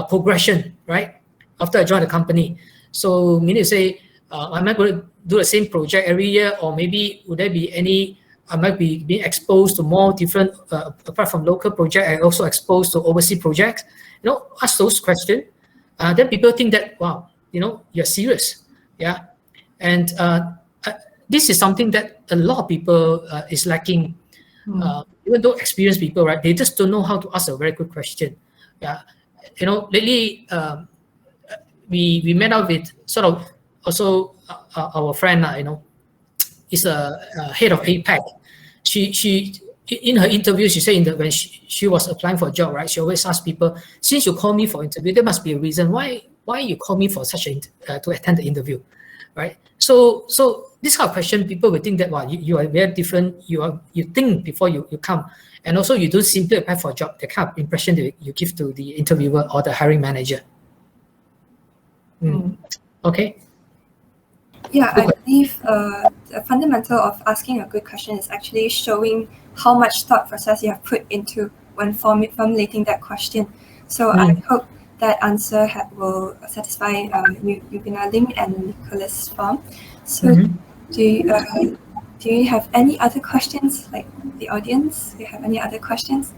progression, right, after I join the company? So meaning to say, am I going to do the same project every year, or maybe would there be any, I might be being exposed to more different, apart from local project, I also exposed to overseas projects? You know, ask those questions. Then people think that, wow, you know, you're serious. Yeah. And this is something that a lot of people is lacking. Even though experienced people, right, they just don't know how to ask a very good question. Yeah. You know, lately, we met up with sort of also our friend, you know, is a head of APAC. She in her interview, she said when she was applying for a job, right, she always asks people, since you call me for interview, there must be a reason why you call me for such to attend the interview, right? So this kind of question, people will think that, wow, you are very different. You think before you come, and also you don't simply apply for a job. The kind of impression that you give to the interviewer or the hiring manager. Okay. Yeah, I believe the fundamental of asking a good question is actually showing how much thought process you have put into when formulating that question. So I hope that answer will satisfy Yubina Lim and Nicholas Pham. So do you have any other questions, like the audience? Do you have any other questions?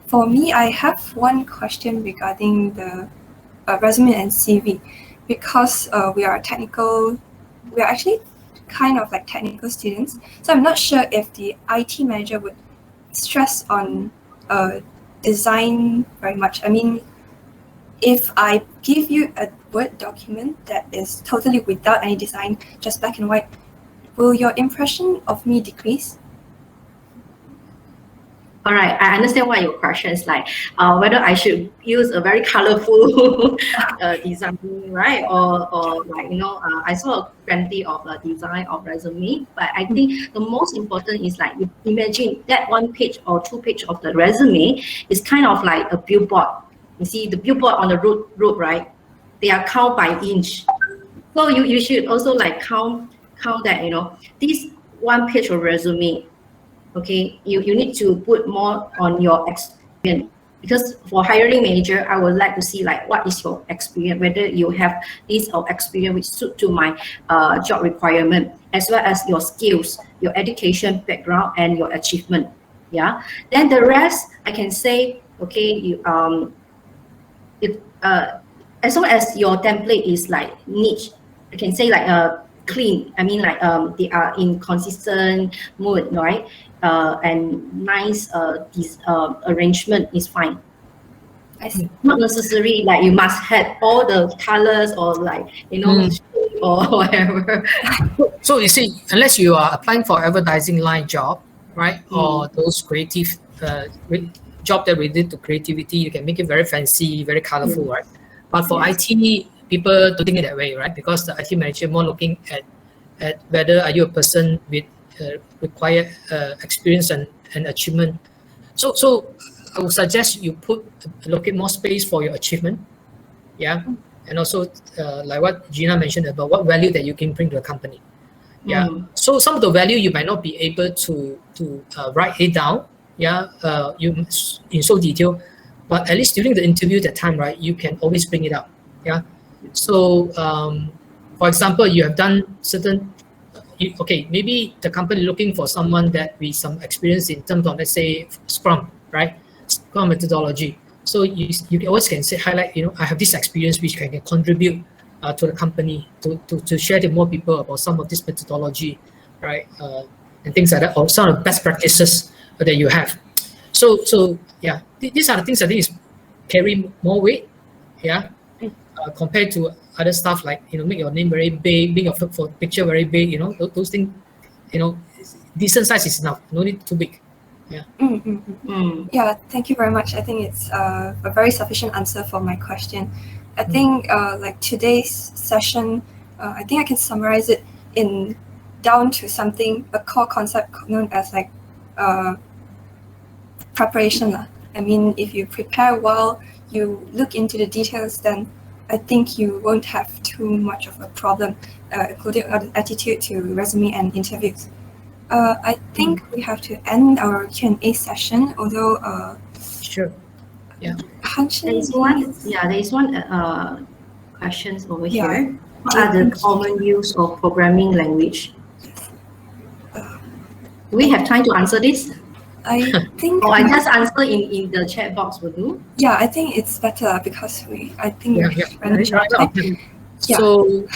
For me, I have one question regarding the resume and CV, because we are actually kind of like technical students. So I'm not sure if the IT manager would stress on design very much. I mean, if I give you a Word document that is totally without any design, just black and white, will your impression of me decrease? All right, I understand what your question is like. Whether I should use a very colorful design, right? Or like, I saw plenty of design of resume, but I think the most important is like, imagine that 1 page or 2 page of the resume is kind of like a billboard. You see the billboard on the road, right? They are count by inch. So you should also like count that, this 1 page of resume. Okay, you need to put more on your experience, because for hiring manager, I would like to see like what is your experience, whether you have this experience which suit to my job requirement, as well as your skills, your education background, and your achievement. Yeah, then the rest I can say, okay, as long as your template is like niche, I can say like clean. I mean, like they are in consistent mood, right? And nice arrangement is fine. I see. Not necessary like you must have all the colors or like or whatever. So you see, unless you are applying for advertising line job, right, or those creative job that related to creativity, you can make it very fancy, very colorful, right? But for IT, people don't think it that way, right? Because the IT manager more looking at whether are you a person with required experience and achievement. So I would suggest you allocate more space for your achievement, yeah, and also like what Gina mentioned about what value that you can bring to the company, yeah. So some of the value you might not be able to write it down, yeah, you in so detail, but at least during the interview that time, right, you can always bring it up, yeah. So for example, you have done certain. Okay, maybe the company looking for someone that with some experience in terms of, let's say, Scrum, right? Scrum methodology. So you always can say, highlight, I have this experience which can contribute to the company to share with more people about some of this methodology, right? And things like that, or some of the best practices that you have. So yeah, these are the things I think is carry more weight, yeah, compared to other stuff like make your name very big, make your picture very big, those things, decent size is enough, no need too big. Yeah. Yeah, thank you very much. I think it's a very sufficient answer for my question. I think like today's session, I think I can summarize it down to a core concept known as like preparation. I mean, if you prepare well, you look into the details, then I think you won't have too much of a problem, including attitude to resume and interviews. I think we have to end our Q&A session, although sure. Yeah. There is one questions over here. What are the common use of programming language? Do we have time to answer this? I think. Or I just answer in the chat box will do. Yeah, I think it's better because I think we're short of time. So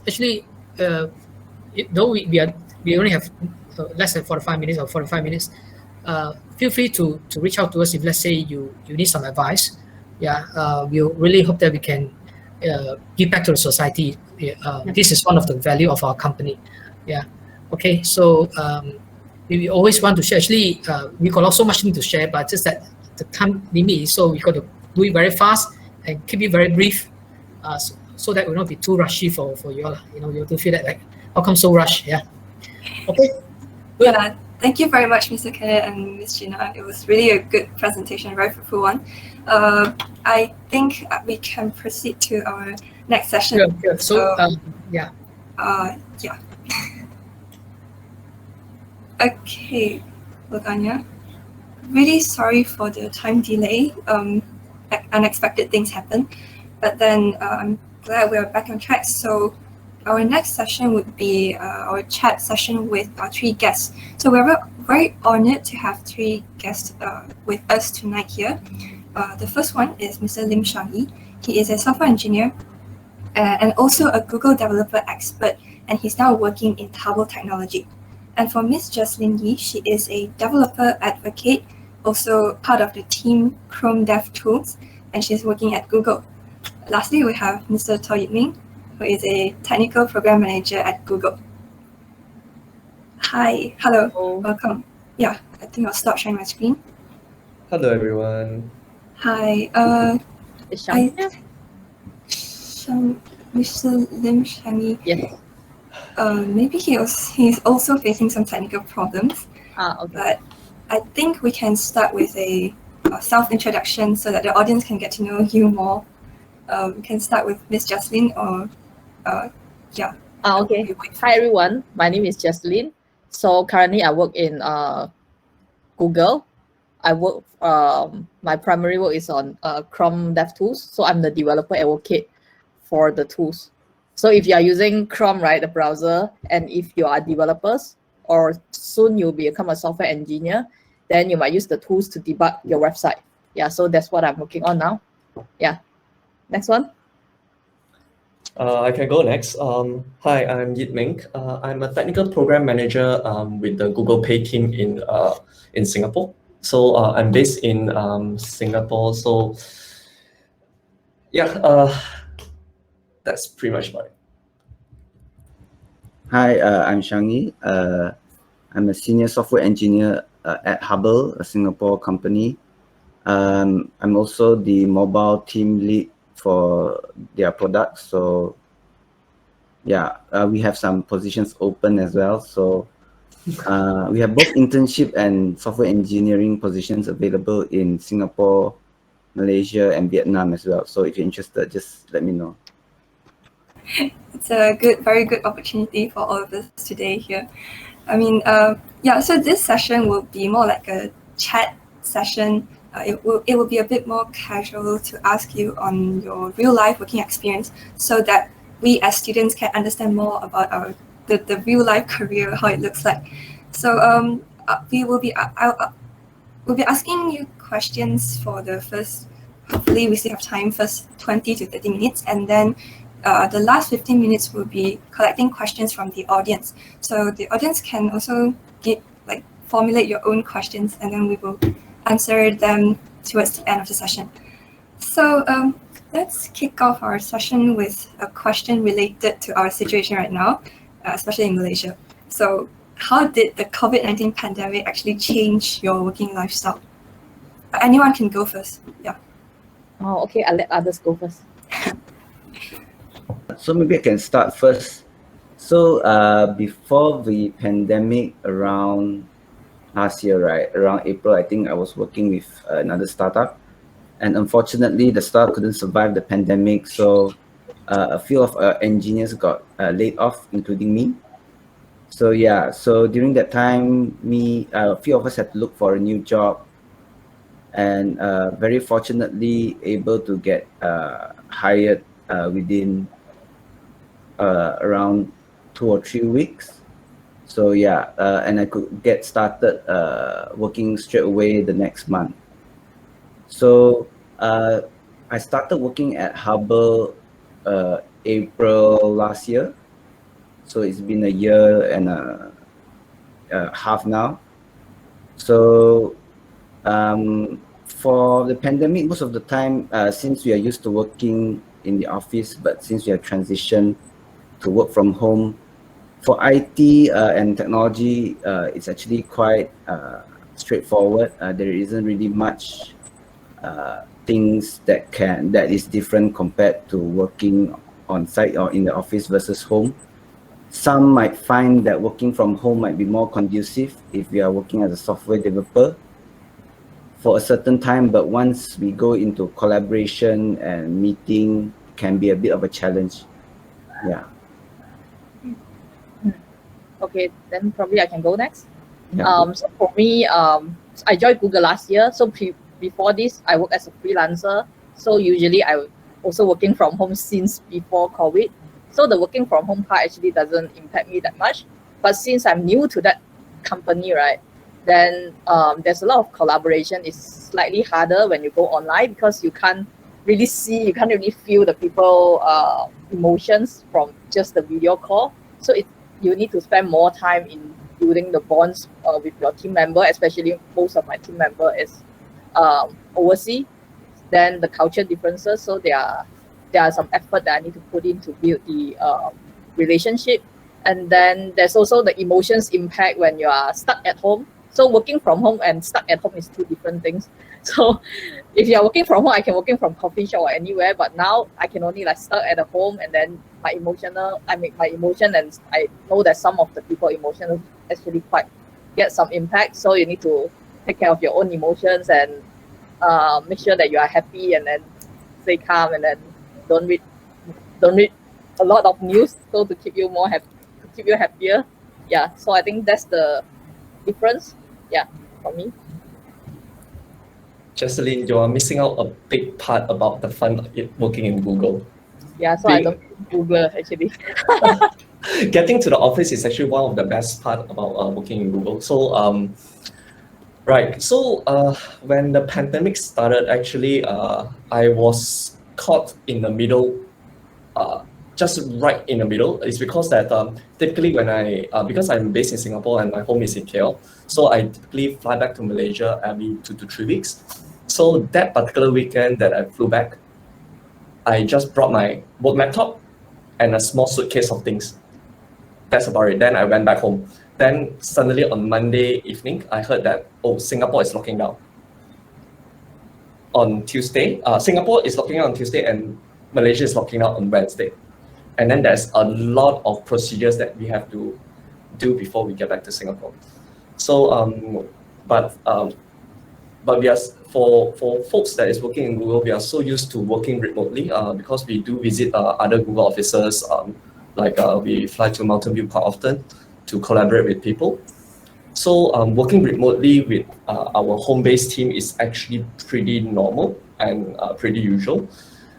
actually, though we only have less than 45 minutes or 45 minutes, feel free to reach out to us if, let's say, you need some advice. Yeah, we really hope that we can give back to the society. This is one of the value of our company. Yeah. Okay. So we always want to share. Actually, we got so much things to share, but just that the time limit, so we got to do it very fast and keep it very brief, so that will not be too rushy for you all. You have to feel that like, how come so rushed? Yeah. Okay. Good. Yeah. Thank you very much, Mr. Kenneth and Ms. Gina. It was really a good presentation, a very fruitful one. I think we can proceed to our next session. Sure. So, yeah. Yeah. Okay, Laganya. Really sorry for the time delay. Unexpected things happen, but then I'm glad we are back on track. So our next session would be our chat session with our three guests. So we're very honored to have three guests with us tonight here. The first one is Mr. Lim Shang-yi. He is a software engineer and also a Google developer expert, and he's now working in Hubble Technology. And for Ms. Jocelyn Yi, she is a developer advocate, also part of the team Chrome Dev Tools, and she's working at Google. Lastly, we have Mr. To Yip-ming, who is a technical program manager at Google. Hi, hello, welcome. Yeah, I think I'll stop sharing my screen. Hello, everyone. Hi, Is Shang here? Mr. Lim Shang-yi. Yes. Maybe he's also facing some technical problems. Okay. But I think we can start with a self-introduction so that the audience can get to know you more. We can start with Miss Jocelyn or yeah. Okay. Hi everyone. My name is Jocelyn. So currently I work in Google. I work. My primary work is on Chrome DevTools. So I'm the developer advocate for the tools. So if you are using Chrome, right, the browser, and if you are developers, or soon you'll become a software engineer, then you might use the tools to debug your website. Yeah, so that's what I'm working on now. Yeah. Next one. I can go next. Hi, I'm Yip-ming. I'm a technical program manager with the Google Pay team in Singapore. So I'm based in Singapore. So yeah, that's pretty much about it. Hi, I'm Shang-yi. I'm a senior software engineer at Hubble, a Singapore company. I'm also the mobile team lead for their products. So yeah, we have some positions open as well. So we have both internship and software engineering positions available in Singapore, Malaysia, and Vietnam as well. So if you're interested, just let me know. It's a very good opportunity for all of us today here. I mean, yeah, so this session will be more like a chat session. It will be a bit more casual to ask you on your real life working experience so that we as students can understand more about the real life career, how it looks like. So we'll be asking you questions for the first, hopefully we still have time, first 20 to 30 minutes, and then the last 15 minutes will be collecting questions from the audience. So the audience can also formulate your own questions, and then we will answer them towards the end of the session. So let's kick off our session with a question related to our situation right now, especially in Malaysia. So how did the COVID-19 pandemic actually change your working lifestyle? Anyone can go first. Yeah. Oh, okay. I'll let others go first. So maybe I can start first. So before the pandemic around last year, right, around April, I think I was working with another startup. And unfortunately, the startup couldn't survive the pandemic. So a few of our engineers got laid off, including me. So yeah, so during that time, a few of us had to look for a new job, and very fortunately able to get hired within around 2 or 3 weeks. So yeah, and I could get started working straight away the next month. So I started working at Hubble April last year. So it's been a year and a half now. So for the pandemic, most of the time, since we are used to working in the office, but since we have transitioned to work from home, for IT and technology, it's actually quite straightforward. There isn't really much things that is different compared to working on site or in the office versus home. Some might find that working from home might be more conducive if we are working as a software developer for a certain time, but once we go into collaboration and meeting, it can be a bit of a challenge. Yeah. Okay, then probably I can go next. Yeah. So for me, I joined Google last year. So before this, I work as a freelancer. So usually I also working from home since before COVID. So the working from home part actually doesn't impact me that much. But since I'm new to that company, right, then there's a lot of collaboration. It's slightly harder when you go online because you can't really see, you can't really feel the people emotions from just the video call. So you need to spend more time in building the bonds with your team member, especially most of my team member is overseas. Then the culture differences, so there are some effort that I need to put in to build the relationship. And then there's also the emotions impact when you are stuck at home. So working from home and stuck at home is two different things. So if you're working from home, I can working from coffee shop or anywhere, but now I can only like stuck at the home, and then my emotion, and I know that some of the people emotions actually quite get some impact. So you need to take care of your own emotions and make sure that you are happy, and then stay calm, and then don't read a lot of news, so to keep you more happy, to keep you happier. Yeah, so I think that's the difference. Yeah, for me. Jocelyn, you are missing out a big part about the fun of working in Google. Yeah, so I don't Google actually. Getting to the office is actually one of the best part about working in Google. So right, so when the pandemic started, actually I was caught in the middle, just right in the middle. It's because that typically when because I'm based in Singapore and my home is in KL, so I typically fly back to Malaysia every 2 to 3 weeks. So that particular weekend that I flew back, I just brought my work laptop and a small suitcase of things. That's about it. Then I went back home. Then suddenly on Monday evening, I heard that, oh, Singapore is locking down on Tuesday. Singapore is locking down on Tuesday and Malaysia is locking down on Wednesday. And then there's a lot of procedures that we have to do before we get back to Singapore. So, but we are, for folks that is working in Google, we are so used to working remotely because we do visit other Google offices. We fly to Mountain View quite often to collaborate with people. So working remotely with our home-based team is actually pretty normal and pretty usual.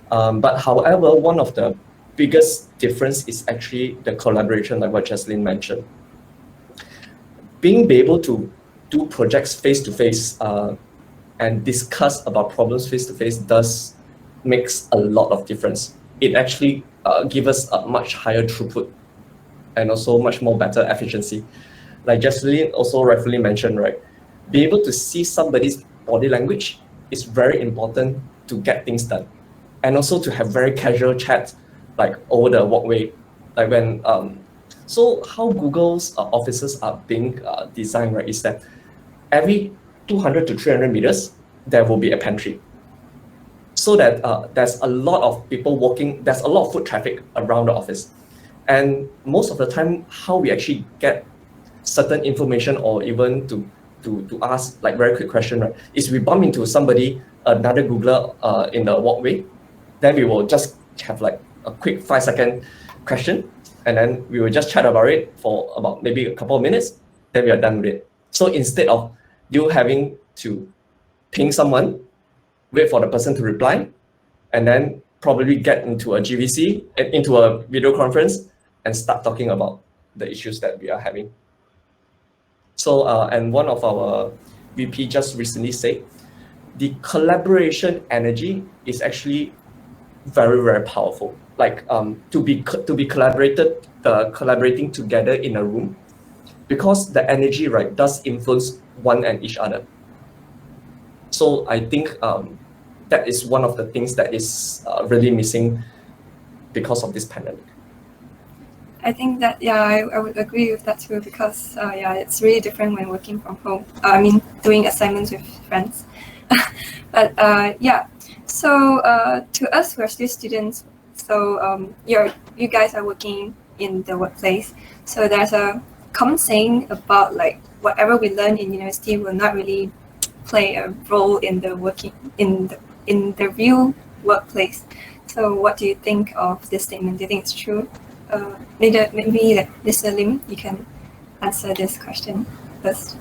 But however, one of the biggest difference is actually the collaboration, like what Jocelyn mentioned. Being able to do projects face-to-face and discuss about problems face-to-face does makes a lot of difference. It actually gives us a much higher throughput and also much more better efficiency. Like Jocelyn also rightfully mentioned, right? Be able to see somebody's body language is very important to get things done. And also to have very casual chat, like over the walkway, like when, so how Google's offices are being designed, right, is that every 200 to 300 meters, there will be a pantry. So that there's a lot of people walking, there's a lot of foot traffic around the office. And most of the time, how we actually get certain information or even to ask like very quick question, right, is we bump into somebody, another Googler in the walkway, then we will just have like a quick 5-second question, and then we will just chat about it for about maybe a couple of minutes, then we are done with it. So instead of you having to ping someone, wait for the person to reply, and then probably get into a GVC, into a video conference, and start talking about the issues that we are having. So, and one of our VP just recently said, the collaboration energy is actually very, very powerful. Like to be collaborating together in a room, because the energy, right, does influence one and each other. So I think that is one of the things that is really missing because of this pandemic. I think that, yeah, I would agree with that too, because yeah, it's really different when working from home. I mean, doing assignments with friends. But yeah, so to us, we're still students. So you guys are working in the workplace. So there's a common saying about like whatever we learn in university will not really play a role in the working in the real workplace. So what do you think of this statement? Do you think it's true? Maybe Mr. Lim, you can answer this question. first?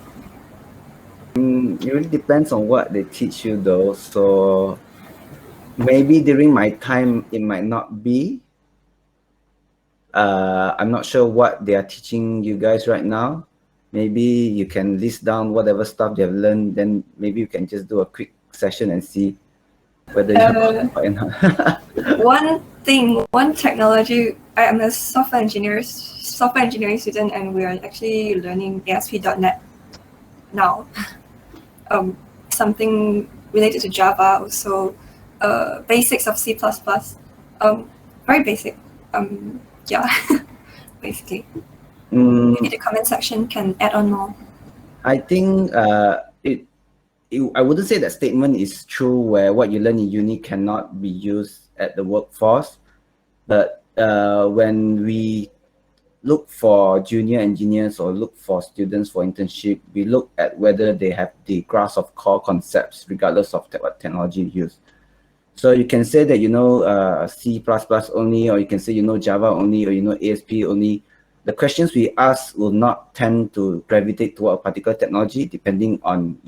It really depends on what they teach you though. So maybe during my time, it might not be. I'm not sure what they are teaching you guys right now. Maybe you can list down whatever stuff they have learned. Then maybe you can just do a quick session and see whether you or not. One technology. I am a software engineering student, and we are actually learning ASP.NET now. Something related to Java, also basics of C++. Very basic. Yeah, basically. Maybe the comment section can add on more. I think I wouldn't say that statement is true where what you learn in uni cannot be used at the workforce. But when we look for junior engineers or look for students for internship, we look at whether they have the grasp of core concepts, regardless of what technology you use. So you can say that you know C++ only, or you can say you know Java only, or you know ASP only. The questions we ask will not tend to gravitate toward a particular technology, depending on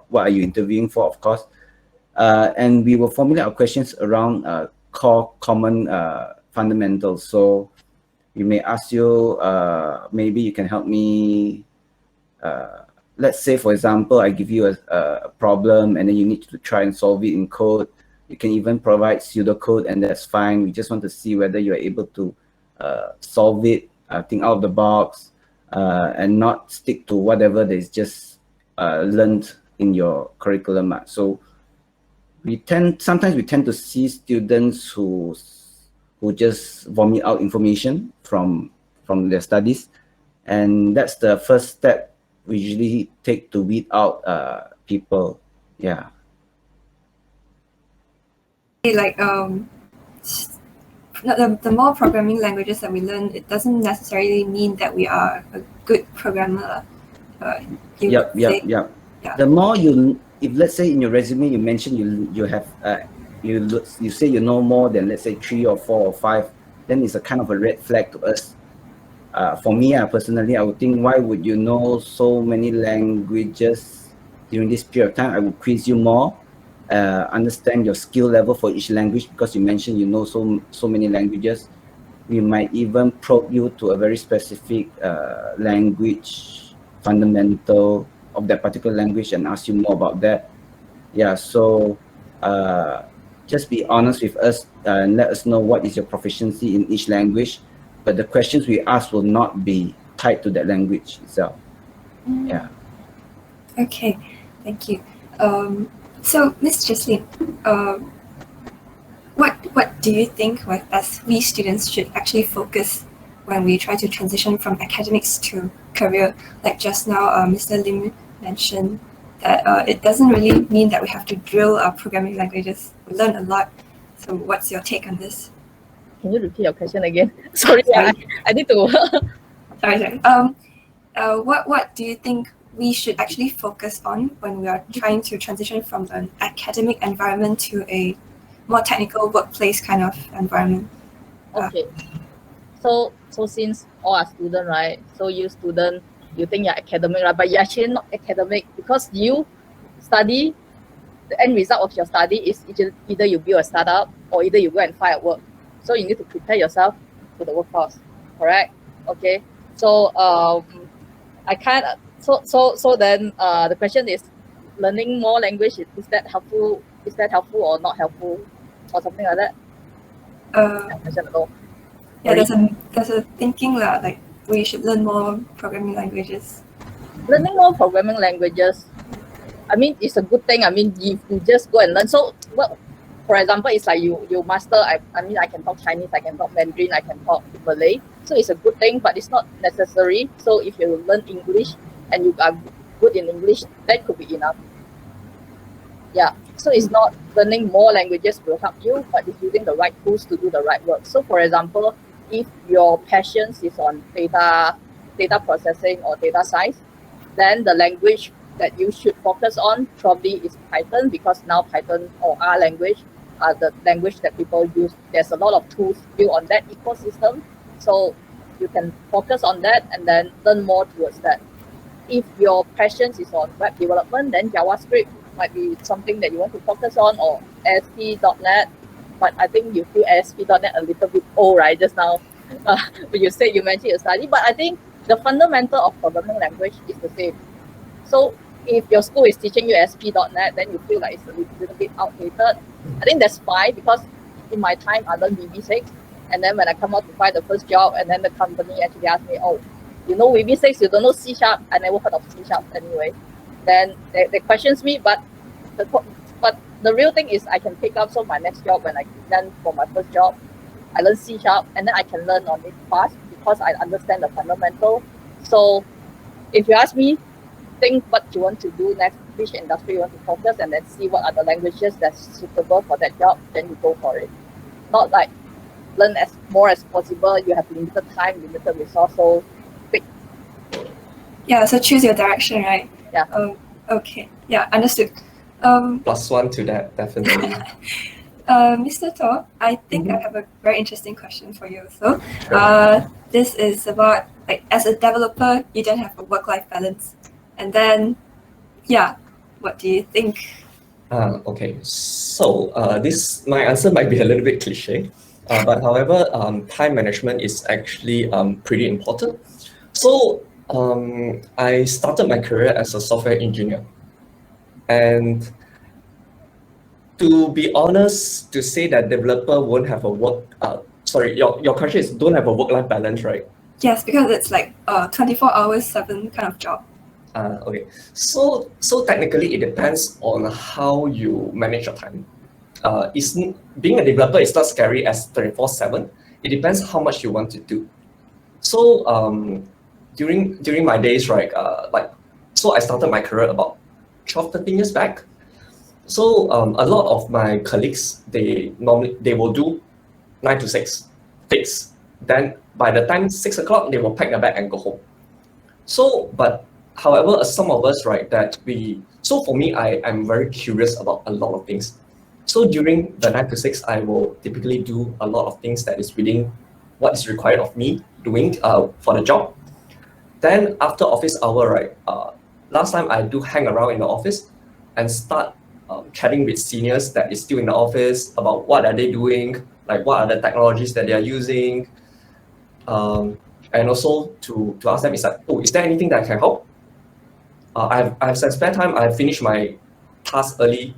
what are you interviewing for, of course. And we will formulate our questions around core common fundamentals. So we may ask you, maybe you can help me. Let's say, for example, I give you a problem and then you need to try and solve it in code. You can even provide pseudocode, and that's fine. We just want to see whether you're able to solve it, think out of the box, and not stick to whatever that is just learned in your curriculum. So sometimes we tend to see students who just vomit out information from their studies, and that's the first step we usually take to weed out people. Yeah. Like the more programming languages that we learn, it doesn't necessarily mean that we are a good programmer. Yep. Yeah. The more if let's say in your resume you mention you have you say you know more than, let's say, 3 or 4 or 5, then it's a kind of a red flag to us. For me, personally, I would think, why would you know so many languages during this period of time? I would quiz you more, understand your skill level for each language, because you mentioned you know so many languages. We might even probe you to a very specific language fundamental of that particular language and ask you more about that. Yeah, so just be honest with us and let us know what is your proficiency in each language, but the questions we ask will not be tied to that language itself. Yeah. Okay, thank you. So, Ms. Jesslyn, what do you think as we students should actually focus when we try to transition from academics to career? Like just now, Mr. Lim mentioned that it doesn't really mean that we have to drill our programming languages. We learn a lot. So what's your take on this? Can you repeat your question again? Sorry, I need to. Sorry. What do you think we should actually focus on when we are trying to transition from an academic environment to a more technical workplace kind of environment? Okay. So since all are student, right? So you student, you think you're academic, right? But you're actually not academic, because you study, the end result of your study is either you build a startup or either you go and find work. So you need to prepare yourself for the workforce, correct? Okay. So I kind of so then the question is, learning more language, is that helpful? Is that helpful or not helpful, or something like that? Yeah, there's a thinking like we should learn more programming languages. Learning more programming languages, I mean, it's a good thing. I mean, if you just go and learn. So, for example, it's like you master, I mean, I can talk Chinese, I can talk Mandarin, I can talk Malay. So it's a good thing, but it's not necessary. So if you learn English and you are good in English, that could be enough. Yeah. So it's not learning more languages will help you, but it's using the right tools to do the right work. So for example, if your passion is on data processing or data science, then the language that you should focus on probably is Python, because now Python or R language are the language that people use. There's a lot of tools built on that ecosystem. So you can focus on that and then learn more towards that. if your passion is on web development, then JavaScript might be something that you want to focus on, or ASP.NET. But I think you feel ASP.NET a little bit old, right? Just now, when you said you mentioned your study, but I think the fundamental of programming language is the same. So if your school is teaching you ASP.NET, then you feel like it's a little bit outdated. I think that's fine, because in my time I learned VB6, and then when I come out to find the first job, and then the company actually asked me, oh, you know VB6, you don't know C#, I never heard of C# anyway. Then they questions me, but the real thing is I can pick up. So my next job, when I learn for my first job, I learn C#, and then I can learn on it fast because I understand the fundamental. So if you ask me, think what you want to do next, which industry you want to focus, and then see what are the languages that's suitable for that job, then you go for it. Not like learn as more as possible, you have limited time, limited resource, so pick. Yeah, so choose your direction, right? Yeah. Okay, yeah, understood. +1 to that, definitely. Mr. To, I think I have a very interesting question for you also. Sure. This is about, like, as a developer, you don't have a work-life balance. And then, yeah, what do you think? Okay, so my answer might be a little bit cliche, but however, time management is actually pretty important. So I started my career as a software engineer, and to be honest, to say that developer won't have a your question is don't have a work-life balance, right? Yes, because it's like 24 hours, 7 kind of job. Okay, so technically it depends on how you manage your time. Being a developer is not scary as 24/7. It depends how much you want to do. So during my days, right, so I started my career about 12-13 years back. So a lot of my colleagues, they will do 9 to 6 fixed. Then by the time 6 o'clock, they will pack their bag and go home. So, but however, some of us, right, so for me, I'm very curious about a lot of things. So during the 9 to 6, I will typically do a lot of things that is within what is required of me doing for the job. Then after office hour, right, last time I do hang around in the office and start chatting with seniors that is still in the office about what are they doing, like what are the technologies that they are using. And also to ask them, is like, oh, is there anything that I can help? I have some spare time. I have finished my task early,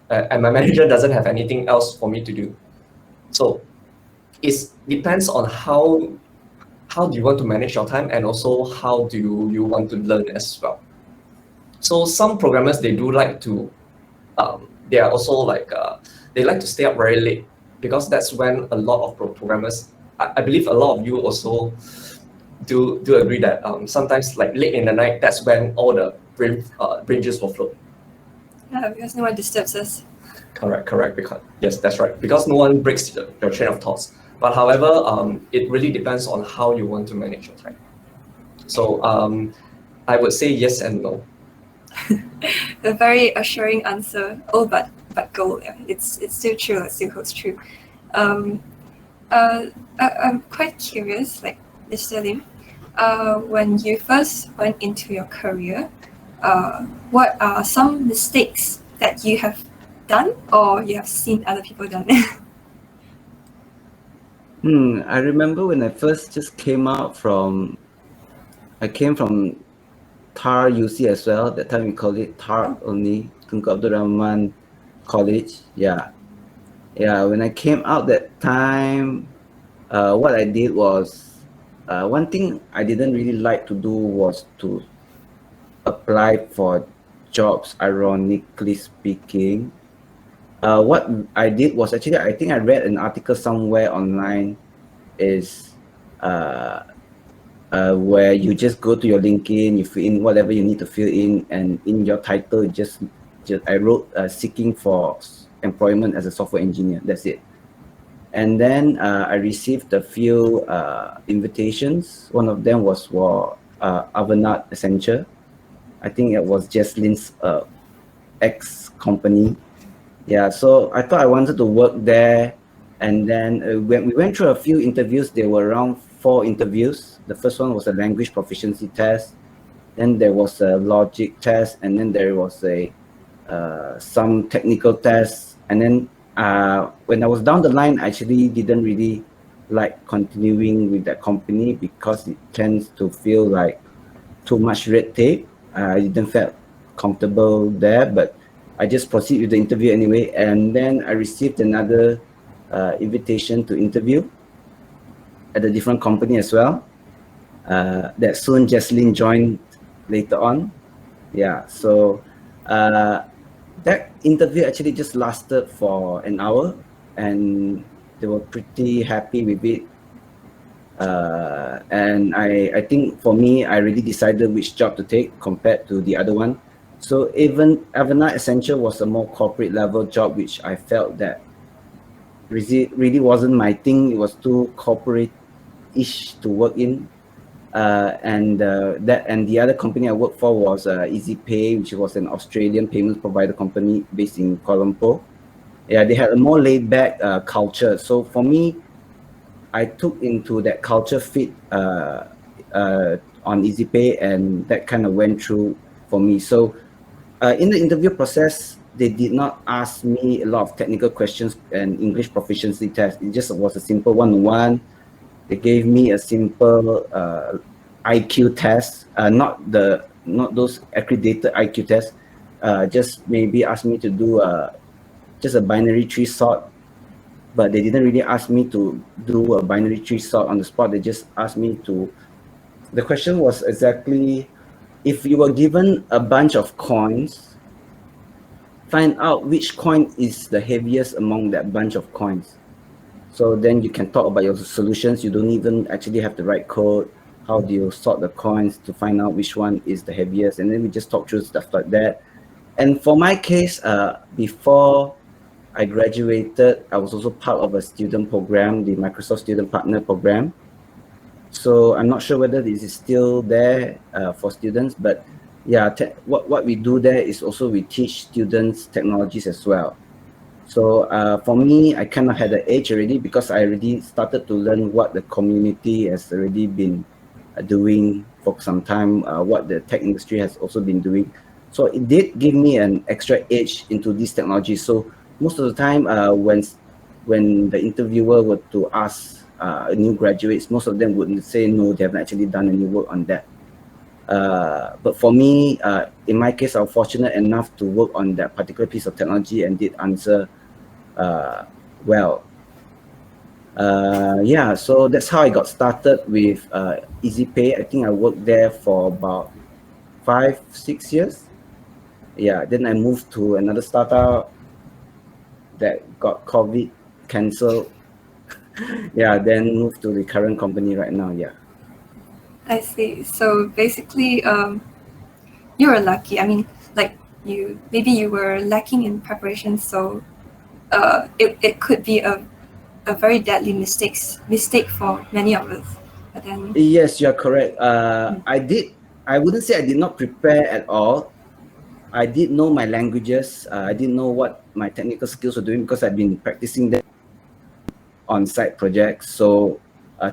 and my manager doesn't have anything else for me to do. So it depends on how do you want to manage your time, and also how do you want to learn as well. So some programmers, they do like to, they are also like, they like to stay up very late, because that's when a lot of programmers, I believe a lot of you also do agree that sometimes like late in the night, that's when all the brain juice will flow. Yeah, because no one disturbs us. Correct. Because yes, that's right. Because no one breaks your train of thoughts. But however, it really depends on how you want to manage your time. So I would say yes and no. A very assuring answer. Oh, but go. Yeah, it's still true. It still holds true. I'm quite curious, like Mr. Lim, when you first went into your career, what are some mistakes that you have done or you have seen other people done? I remember when I first just came from TAR UC as well. That time we called it TAR only, Tunku Abdul Rahman College. Yeah. When I came out that time, what I did was, one thing I didn't really like to do was to apply for jobs, ironically speaking. What I did was actually, I think I read an article somewhere online, is where you just go to your LinkedIn, you fill in whatever you need to fill in, and in your title, just I wrote seeking for employment as a software engineer. That's it. And then I received a few invitations. One of them was for Avanade Accenture. I think it was Jesslyn's ex-company. Yeah, so I thought I wanted to work there. And then when we went through a few interviews, there were around 4 interviews. The first one was a language proficiency test. Then there was a logic test, and then there was a some technical tests. And then when I was down the line, I actually didn't really like continuing with that company because it tends to feel like too much red tape. I didn't feel comfortable there, but I just proceed with the interview anyway. And then I received another invitation to interview at a different company as well. That soon Jesslyn joined later on. Yeah, so that interview actually just lasted for an hour, and they were pretty happy with it. And I think for me, I already decided which job to take compared to the other one. So even Avanade Essential was a more corporate level job, which I felt that really wasn't my thing. It was too corporate-ish to work in. And the other company I worked for was EasyPay, which was an Australian payments provider company based in Kuala Lumpur. Yeah, they had a more laid-back culture. So for me, I took into that culture fit on EasyPay, and that kind of went through for me. So in the interview process, they did not ask me a lot of technical questions and English proficiency test. It just was a simple one-on-one. They gave me a simple IQ test, not those accredited IQ tests. Just maybe asked me to do just a binary tree sort, but they didn't really ask me to do a binary tree sort on the spot. They just asked me to. The question was exactly, if you were given a bunch of coins, find out which coin is the heaviest among that bunch of coins. So then you can talk about your solutions. You don't even actually have to write code. How do you sort the coins to find out which one is the heaviest? And then we just talk through stuff like that. And for my case, before I graduated, I was also part of a student program, the Microsoft Student Partner Program. So I'm not sure whether this is still there for students, but yeah, what we do there is also we teach students technologies as well. So for me, I kind of had an edge already because I already started to learn what the community has already been doing for some time, what the tech industry has also been doing. So it did give me an extra edge into this technology. So most of the time, when the interviewer were to ask new graduates, most of them would say no, they haven't actually done any work on that. But for me, in my case, I was fortunate enough to work on that particular piece of technology and did answer well. Yeah, so that's how I got started with EasyPay. I think I worked there for about 5-6 years. Yeah, then I moved to another startup that got COVID cancelled. Yeah, then moved to the current company right now. Yeah. I see. So basically, you were lucky. I mean, like maybe you were lacking in preparation, so it could be a very deadly mistake for many of us. But then Yes, you're correct. I wouldn't say I did not prepare at all. I did know my languages. I didn't know what my technical skills were doing because I've been practicing them on site projects. So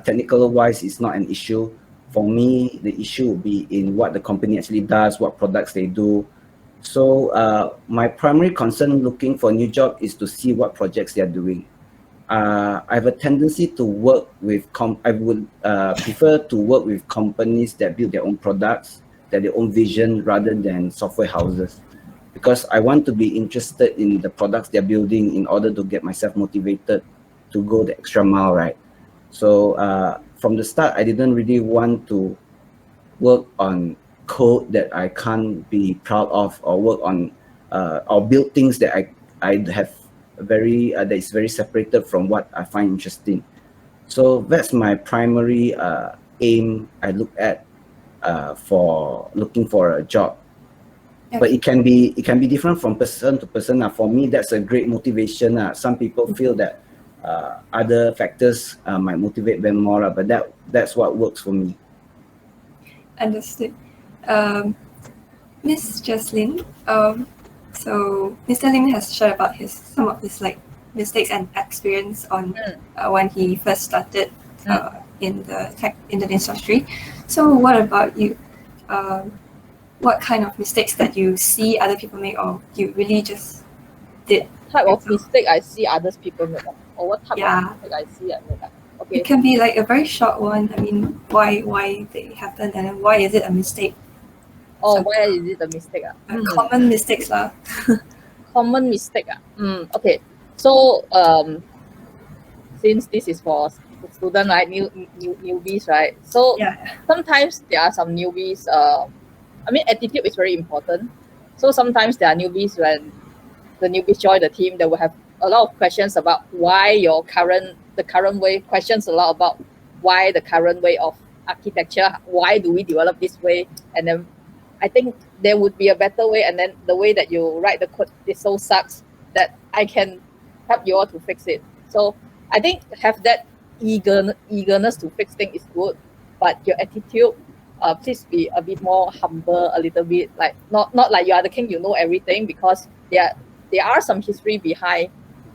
technical wise, it's not an issue. For me, the issue would be in what the company actually does, what products they do. So my primary concern looking for a new job is to see what projects they are doing. I have a tendency to work with, I would prefer to work with companies that build their own products, that their own vision rather than software houses. Because I want to be interested in the products they're building in order to get myself motivated to go the extra mile, right? So from the start, I didn't really want to work on code that I can't be proud of, or work on or build things that I have very that is very separated from what I find interesting. So that's my primary aim I look at for looking for a job. Okay. But it can be different from person to person. For me, that's a great motivation. Some people feel that other factors might motivate them more, but that's what works for me. Understood. Miss Jesslyn, so Mr. Lim has shared about some of his like mistakes and experience on when he first started in the tech industry. So what about you? what kind of mistakes that you see other people make, or you really just did. Type of mistake I see others people make, or what type Yeah. of mistake I see I make. Okay. It can be like a very short one. I mean, why they happen, and then why is it a mistake? Oh, why is it a mistake? Common mistakes lah. Common mistake. Okay. So since this is for student, right, newbies, right? So Yeah. sometimes there are some newbies. I mean, attitude is very important. So sometimes there are newbies when the newbies join the team, they will have a lot of questions about why the current way, questions a lot about why the current way of architecture, why do we develop this way? And then I think there would be a better way, and then the way that you write the code is so sucks that I can help you all to fix it. So I think have that eagerness to fix things is good, but your attitude, please be a bit more humble, a little bit, like not like you are the king, you know everything, because there are some history behind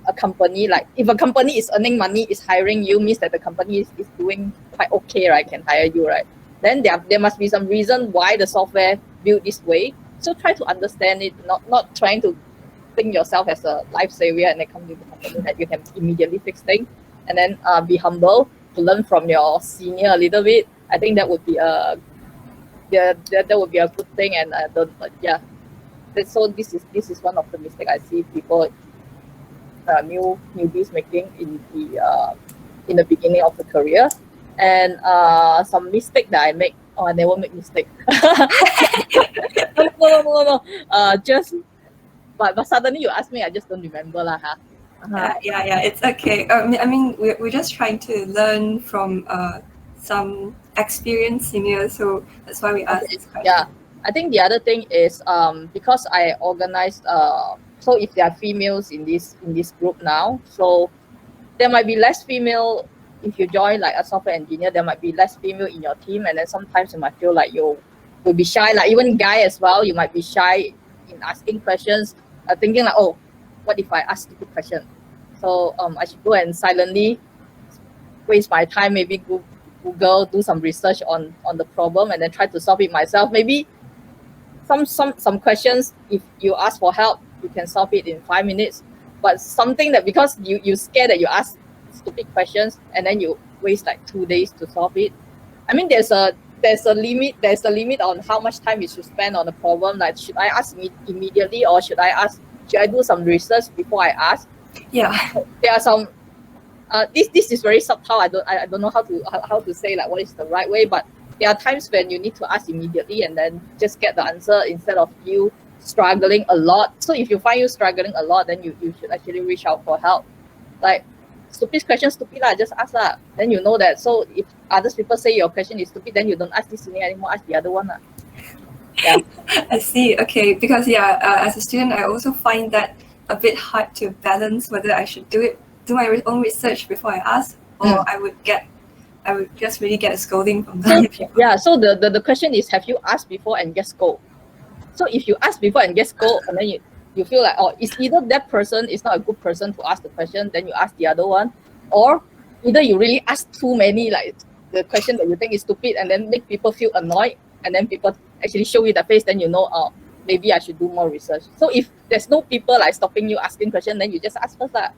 a company. Like if a company is earning money, is hiring you, means that the company is doing quite okay, right? Can hire you, right? Then there must be some reason why the software built this way. So try to understand it, not trying to think yourself as a life savior and then come to the company that you can immediately fix things. And then be humble to learn from your senior a little bit. I think that would be that would be a good thing. And so this is one of the mistakes I see people newbies making in the beginning of the career. And some mistake that I make. Oh, I never make mistake. No. But suddenly you ask me, I just don't remember lah. Yeah, it's okay. I mean, we're just trying to learn from some experienced seniors, so that's why we asked this question. Yeah, I think the other thing is because I organized so if there are females in this group now, so there might be less female. If you join like a software engineer, there might be less female in your team, and then sometimes you might feel like you will be shy. Like even guy as well, you might be shy in asking questions, thinking like, oh, what if I ask stupid question? So I should go and silently waste my time, maybe Google, do some research on the problem, and then try to solve it myself. Maybe some questions, if you ask for help, you can solve it in 5 minutes. But something that because you scared that you ask stupid questions and then you waste like 2 days to solve it. I mean, there's a limit on how much time you should spend on a problem. Like, should I ask immediately, or should I do some research before I ask? Yeah. There are some this is very subtle. I don't know how to say like what is the right way, but there are times when you need to ask immediately and then just get the answer instead of you struggling a lot. So if you find you struggling a lot, then you should actually reach out for help. Like stupid question, stupid lah, just ask lah. Then you know that. So if other people say your question is stupid, then you don't ask this senior anymore, ask the other one lah. Yeah. I see. Okay, because as a student, I also find that a bit hard to balance whether I should do my own research before I ask, or I would just really get a scolding from the people. Yeah. So the question is, have you asked before and get scolded? So if you ask before and get scolded, and then you feel like, oh, it's either that person is not a good person to ask the question, then you ask the other one, or either you really ask too many, like the question that you think is stupid, and then make people feel annoyed, and then people actually show you the face, then you know, oh, maybe I should do more research. So if there's no people like stopping you asking questions, then you just ask first lah.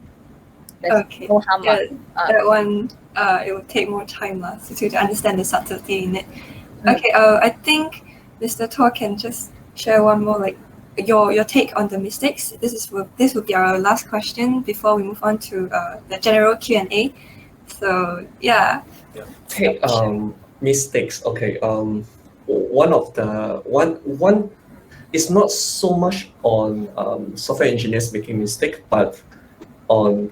Okay. No harm. That one, it would take more time to understand the subtlety in it. Okay. I think Mr. Tor can just share one more, like your take on the mistakes. This will be our last question before we move on to the general Q&A. So yeah. Okay. Mistakes. Okay. One is not so much on software engineers making mistake, but on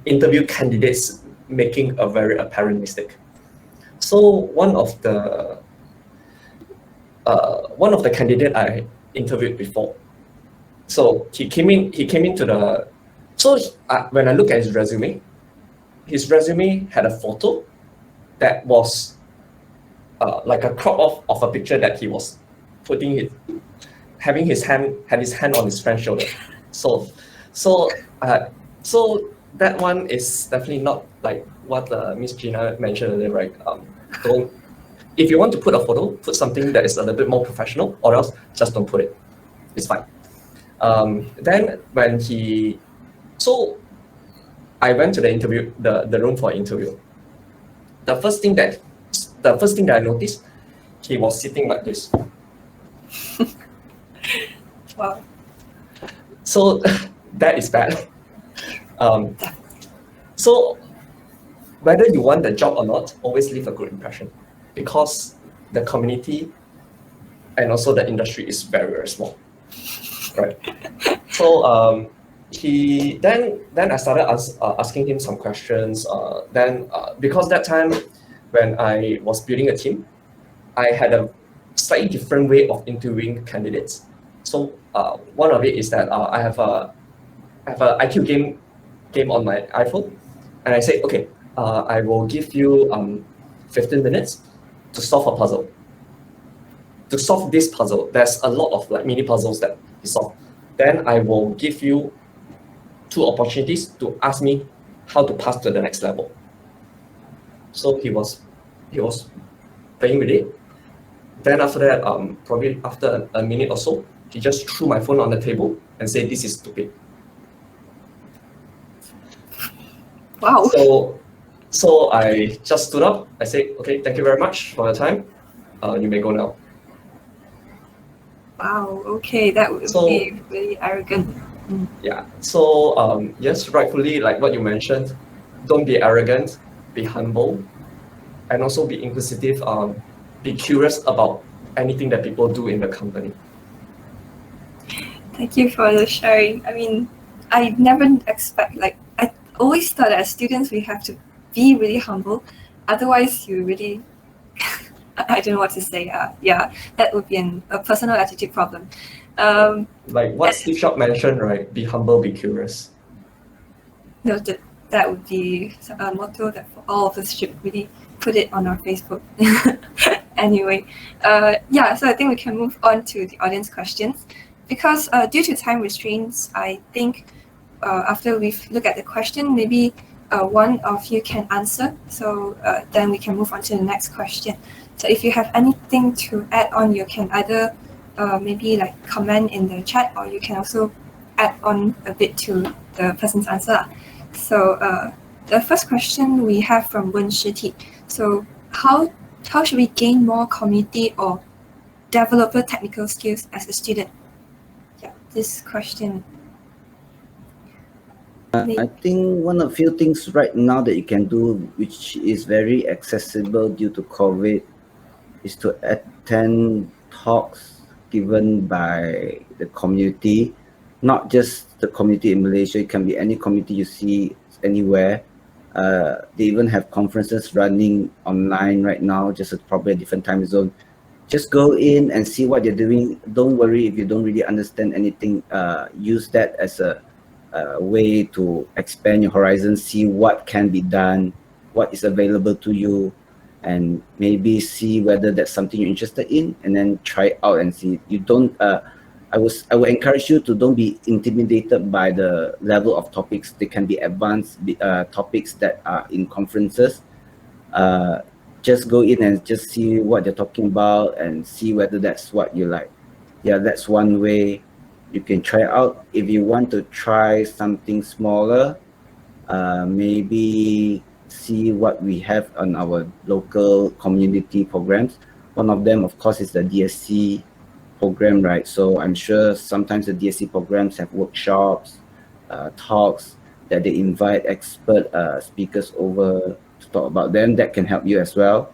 interview candidates making a very apparent mistake. So one of the candidate I interviewed before, so he came into the, so when I look at his resume had a photo that was like a crop off of a picture that he was had his hand on his friend's shoulder. So that one is definitely not like what Miss Gina mentioned earlier, right? if you want to put a photo, put something that is a little bit more professional, or else just don't put it. It's fine. Then when so I went to the interview, the room for interview. The first thing that I noticed, he was sitting like this. Wow. So that is bad. So whether you want the job or not, always leave a good impression, because the community and also the industry is very, very small, right? So then I started asking him some questions. Because that time when I was building a team, I had a slightly different way of interviewing candidates. So one of it is that I have a IQ game on my iPhone, and I say, okay, I will give you 15 minutes to solve a puzzle. To solve this puzzle, there's a lot of like mini puzzles that he solved. Then I will give you 2 opportunities to ask me how to pass to the next level. So he was playing with it. Then after that, probably after a minute or so, he just threw my phone on the table and said, "This is stupid." Wow. So I just stood up. I said, "Okay, thank you very much for your time. You may go now." Wow. Okay, that would be really arrogant. Yeah. So yes, rightfully, like what you mentioned, don't be arrogant, be humble, and also be inquisitive. Be curious about anything that people do in the company. Thank you for the sharing. I mean, I never expect, like, I always thought that as students we have to be really humble, otherwise you really, I don't know what to say. Yeah, that would be a personal attitude problem. Like what Steve Jobs mentioned, right? Be humble, be curious. No, that would be a motto that for all of us should really put it on our Facebook. Anyway, yeah, so I think we can move on to the audience questions. Because due to time restraints, I think after we've looked at the question, maybe one of you can answer. So then we can move on to the next question. So if you have anything to add on, you can either maybe like comment in the chat, or you can also add on a bit to the person's answer. So the first question we have from Wen Shiti. So how should we gain more community or developer technical skills as a student? Yeah, this question. I think one of the few things right now that you can do, which is very accessible due to COVID, is to attend talks given by the community, not just the community in Malaysia. It can be any community you see anywhere. They even have conferences running online right now, just at probably a different time zone. Just go in and see what they're doing. Don't worry if you don't really understand anything. Use that as a way to expand your horizons, see what can be done, what is available to you, and maybe see whether that's something you're interested in, and then try it out and see. You don't. I would encourage you to don't be intimidated by the level of topics. They can be advanced topics that are in conferences. Just go in and just see what they're talking about and see whether that's what you like. Yeah, that's one way you can try out. If you want to try something smaller, maybe see what we have on our local community programs. One of them, of course, is the DSC program, right? So I'm sure sometimes the DSC programs have workshops, talks that they invite expert speakers over to talk about them. That can help you as well.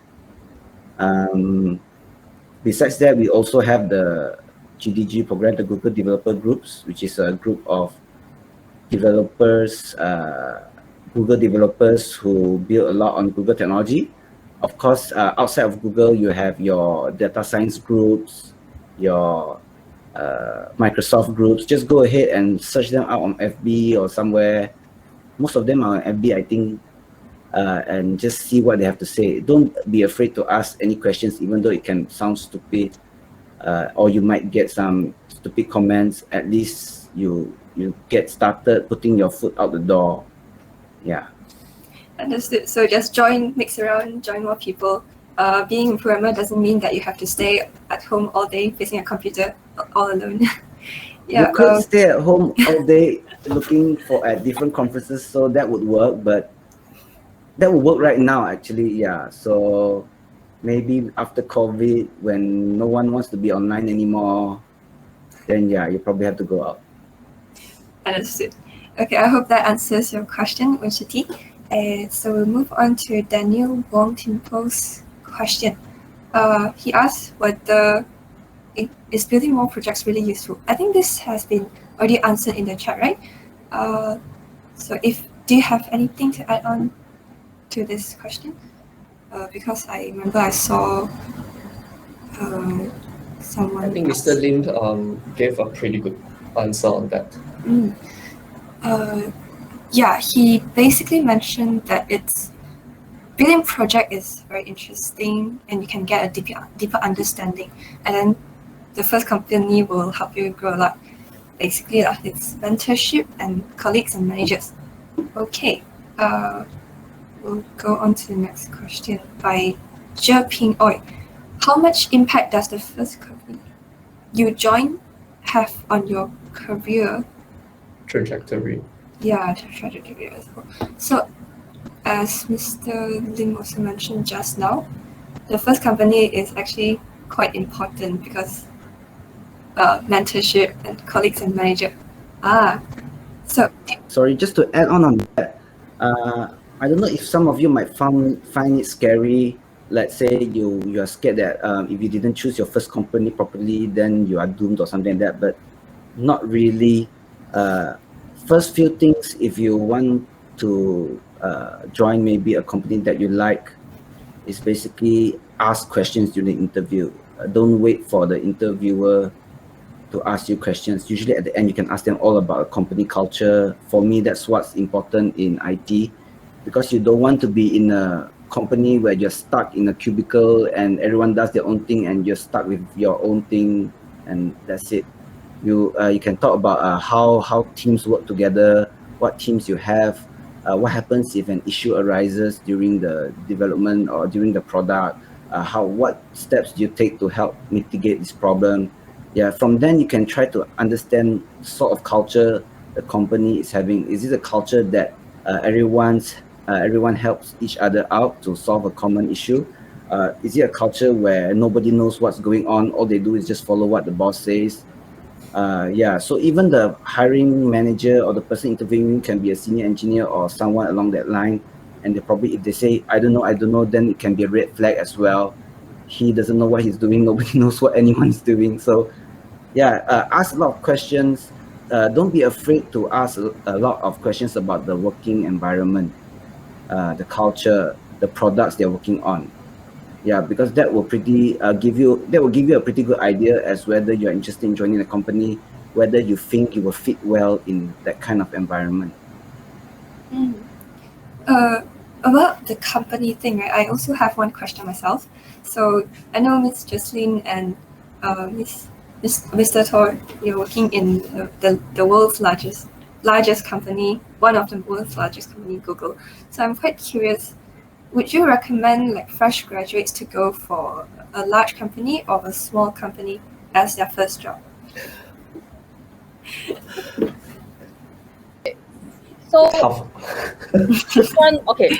Besides that, we also have the GDG program, the Google Developer Groups, which is a group of developers, Google developers who build a lot on Google technology. Of course, outside of Google, you have your data science groups, your Microsoft groups. Just go ahead and search them out on FB or somewhere. Most of them are on FB, I think, and just see what they have to say. Don't be afraid to ask any questions, even though it can sound stupid, or you might get some stupid comments. At least you get started putting your foot out the door. Yeah. Understood. So just join, mix around, join more people, being a programmer doesn't mean that you have to stay at home all day facing a computer all alone. You could stay at home all day looking at different conferences, so that would work, but that would work right now actually, yeah. So maybe after COVID, when no one wants to be online anymore, then yeah, you probably have to go out. Understood. Okay, I hope that answers your question, Unshiti. So we'll move on to Daniel Wong Timpo's question. He asked whether is building more projects really useful. I think this has been already answered in the chat, right? So do you have anything to add on to this question? Because I remember I saw someone. I think Mr. Lin gave a pretty good answer on that. Yeah, he basically mentioned that building project is very interesting and you can get a deeper understanding, and then the first company will help you grow a lot. Basically, it's mentorship and colleagues and managers. Okay, we'll go on to the next question by Ping Oi. How much impact does the first company you join have on your career Trajectory. Yeah, trajectory as well. So, as Mr. Lim also mentioned just now, the first company is actually quite important because mentorship and colleagues and manager. Sorry, just to add on that, I don't know if some of you might find it scary. Let's say you are scared that if you didn't choose your first company properly, then you are doomed or something like that. But not really. First few things, if you want to join maybe a company that you like, is basically ask questions during the interview. Don't wait for the interviewer to ask you questions. Usually at the end, you can ask them all about a company culture. For me, that's what's important in IT, because you don't want to be in a company where you're stuck in a cubicle and everyone does their own thing and you're stuck with your own thing and that's it. You can talk about how teams work together, what teams you have, what happens if an issue arises during the development or during the product, what steps do you take to help mitigate this problem. Yeah, from then you can try to understand sort of culture the company is having. Is it a culture that everyone helps each other out to solve a common issue? Is it a culture where nobody knows what's going on? All they do is just follow what the boss says? Yeah, so even the hiring manager or the person interviewing can be a senior engineer or someone along that line, and they probably, if they say I don't know, then it can be a red flag as well. He doesn't know what he's doing. Nobody knows what anyone's doing. So yeah, ask a lot of questions. Don't be afraid to ask a lot of questions about the working environment, the culture, the products they're working on. Yeah, because that will give you a pretty good idea as whether you're interested in joining a company, whether you think you will fit well in that kind of environment. About the company thing, right, I also have one question myself. So I know Ms. Jocelyn and Mr. Tor, you're working in the world's largest company, one of the world's largest company, Google. So I'm quite curious, would you recommend like fresh graduates to go for a large company or a small company as their first job? So this one, okay.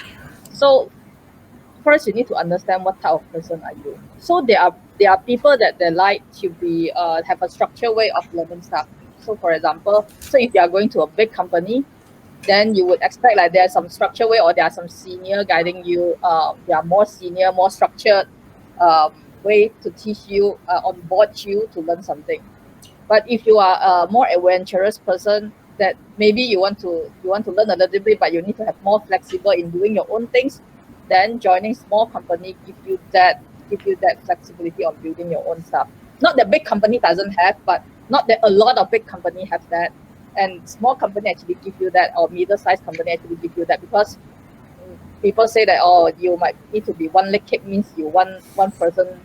So first you need to understand what type of person are you. So there are people that they like to be have a structured way of learning stuff. So for example, so if you are going to a big company, then you would expect like there's some structured way or there are some senior guiding you. They are more senior, more structured way to teach you, onboard you to learn something. But if you are a more adventurous person, that maybe you want to learn a little bit, but you need to have more flexible in doing your own things, then joining small company give you that flexibility of building your own stuff. Not that big company doesn't have, but not that a lot of big company have that. And small company actually give you that, or middle-sized company actually give you that, because people say that, oh, you might need to be one leg kick, means you one person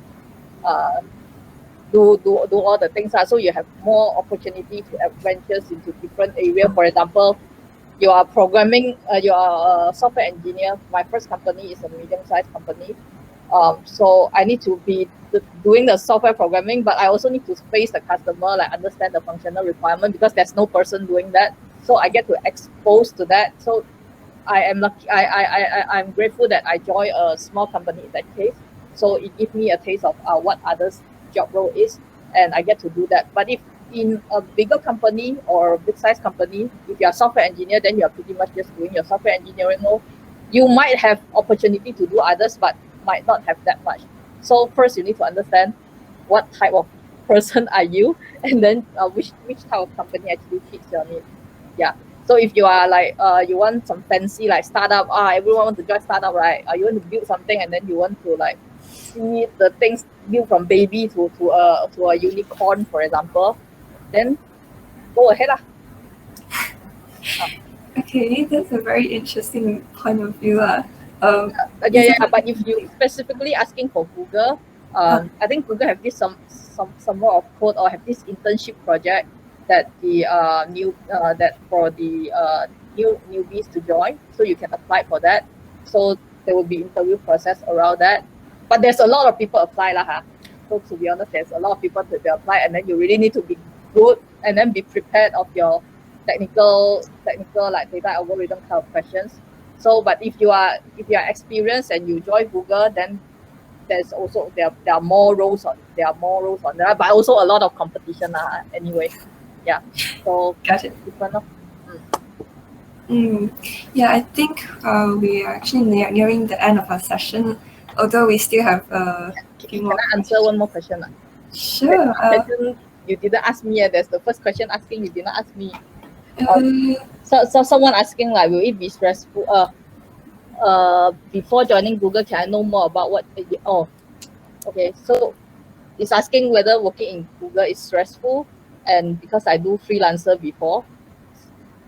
do all the things. So you have more opportunity to adventures into different areas. For example, you are programming, you are a software engineer. My first company is a medium-sized company. So I need to be doing the software programming, but I also need to face the customer, like understand the functional requirement, because there's no person doing that. So I get to expose to that. So I am lucky. I'm grateful that I joined a small company in that case. So it gives me a taste of what others' job role is, and I get to do that. But if in a bigger company or a big-sized company, if you're a software engineer, then you're pretty much just doing your software engineering role. You might have opportunity to do others, but might not have that much. So first, you need to understand what type of person are you, and then which type of company actually fits your need. Yeah. So if you are like you want some fancy like startup, everyone wants to join startup, right? You want to build something and then you want to like see the things build from baby to a unicorn, for example, then go ahead lah. Okay, that's a very interesting point of view. But if you specifically asking for Google, I think Google have this some more of code or have this internship project that the newbies to join, so you can apply for that. So there will be interview process around that. But there's a lot of people apply lah. So to be honest, there's a lot of people to apply, and then you really need to be good and then be prepared of your technical like data algorithm kind of questions. So, but if you are experienced and you join Google, then there's also there are more roles on there, but also a lot of competition anyway. Yeah. So got it. Different. Yeah, I think we are actually nearing the end of our session. Although we still have Can I answer one more question? Sure. You didn't ask me. There's the first question asking, you did not ask me. So someone asking like, will it be stressful? Before joining Google, can I know more about what? Okay. So it's asking whether working in Google is stressful, and because I do freelancer before.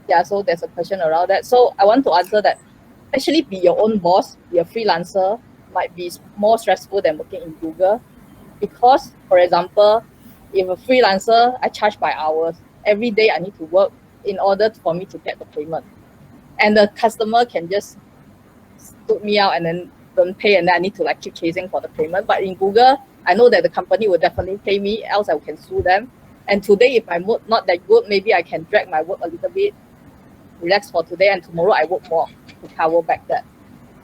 Yeah. So there's a question around that. So I want to answer that. Actually, be your own boss, be a freelancer might be more stressful than working in Google, because, for example, if a freelancer, I charge by hours. Every day I need to work in order for me to get the payment, and the customer can just put me out and then don't pay, and then I need to like keep chasing for the payment. But in Google, I know that the company will definitely pay me, else I can sue them. And today, if I'm not that good, maybe I can drag my work a little bit, relax for today, and tomorrow I work more to cover back that.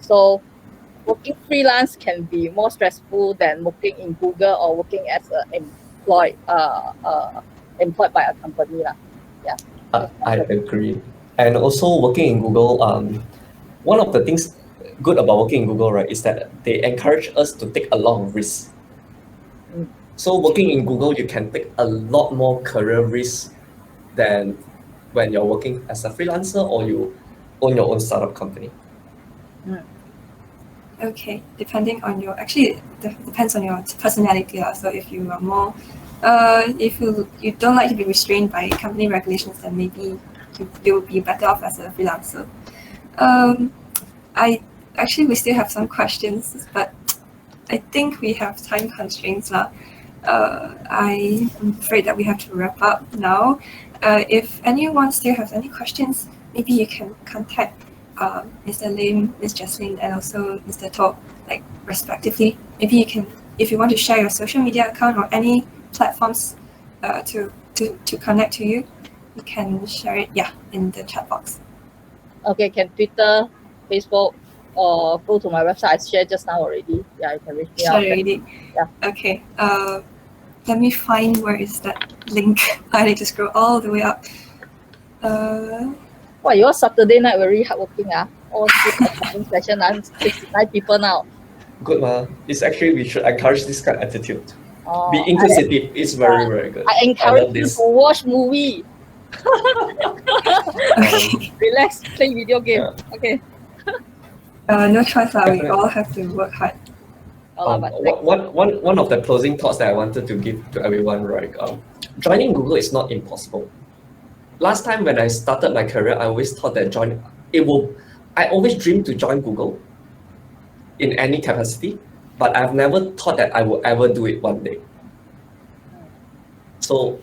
So working freelance can be more stressful than working in Google or working as an employed by a company lah. Yeah. I agree. And also working in Google, one of the things good about working in Google, right, is that they encourage us to take a lot of risks. So working in Google, you can take a lot more career risks than when you're working as a freelancer or you own your own startup company. Okay, depending on your, actually it depends on your personality. So if you are more, if you don't like to be restrained by company regulations, then maybe you will be better off as a freelancer. We still have some questions, but I think we have time constraints now. I'm afraid that we have to wrap up now. If anyone still has any questions, maybe you can contact Mr. Lim, Ms. Jesselyn, and also Mr. To, like respectively. Maybe you can, if you want to share your social media account or any platforms to connect to you, you can share it, in the chat box. Okay, can Twitter, Facebook, or go to my website. I shared just now already. Yeah, you can reach me out. Already. Yeah. Okay. Let me find where is that link. I need to scroll all the way up. Your Saturday night very hardworking all session 69 people now. Good ma. It's actually, we should encourage this kind of attitude. Be inquisitive. It's very, very good. I encourage you to watch movie. Relax, play video game. Yeah. Okay. No choice, we all have to work hard. One of the closing thoughts that I wanted to give to everyone, right? Joining Google is not impossible. Last time when I started my career, I always thought that I always dreamed to join Google in any capacity, but I've never thought that I will ever do it one day. So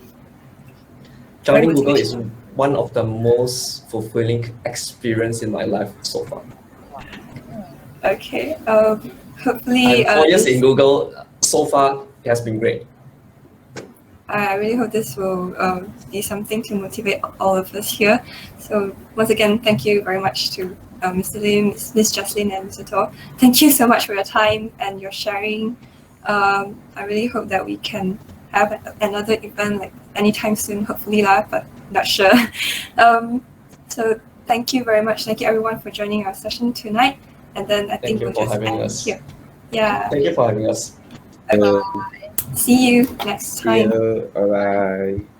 joining Google is one of the most fulfilling experience in my life so far. Okay. hopefully, And 4 years in Google, so far, it has been great. I really hope this will be something to motivate all of us here. So once again, thank you very much to Mr. Lim, Ms. Jocelyn, and Mr. Tor. Thank you so much for your time and your sharing. I really hope that we can have another event like anytime soon, hopefully lah, but not sure. So thank you very much. Thank you everyone for joining our session tonight. And then I think Thank you we'll for just having end us. here. Yeah. Thank you for having us. See you next See time. you. Bye bye.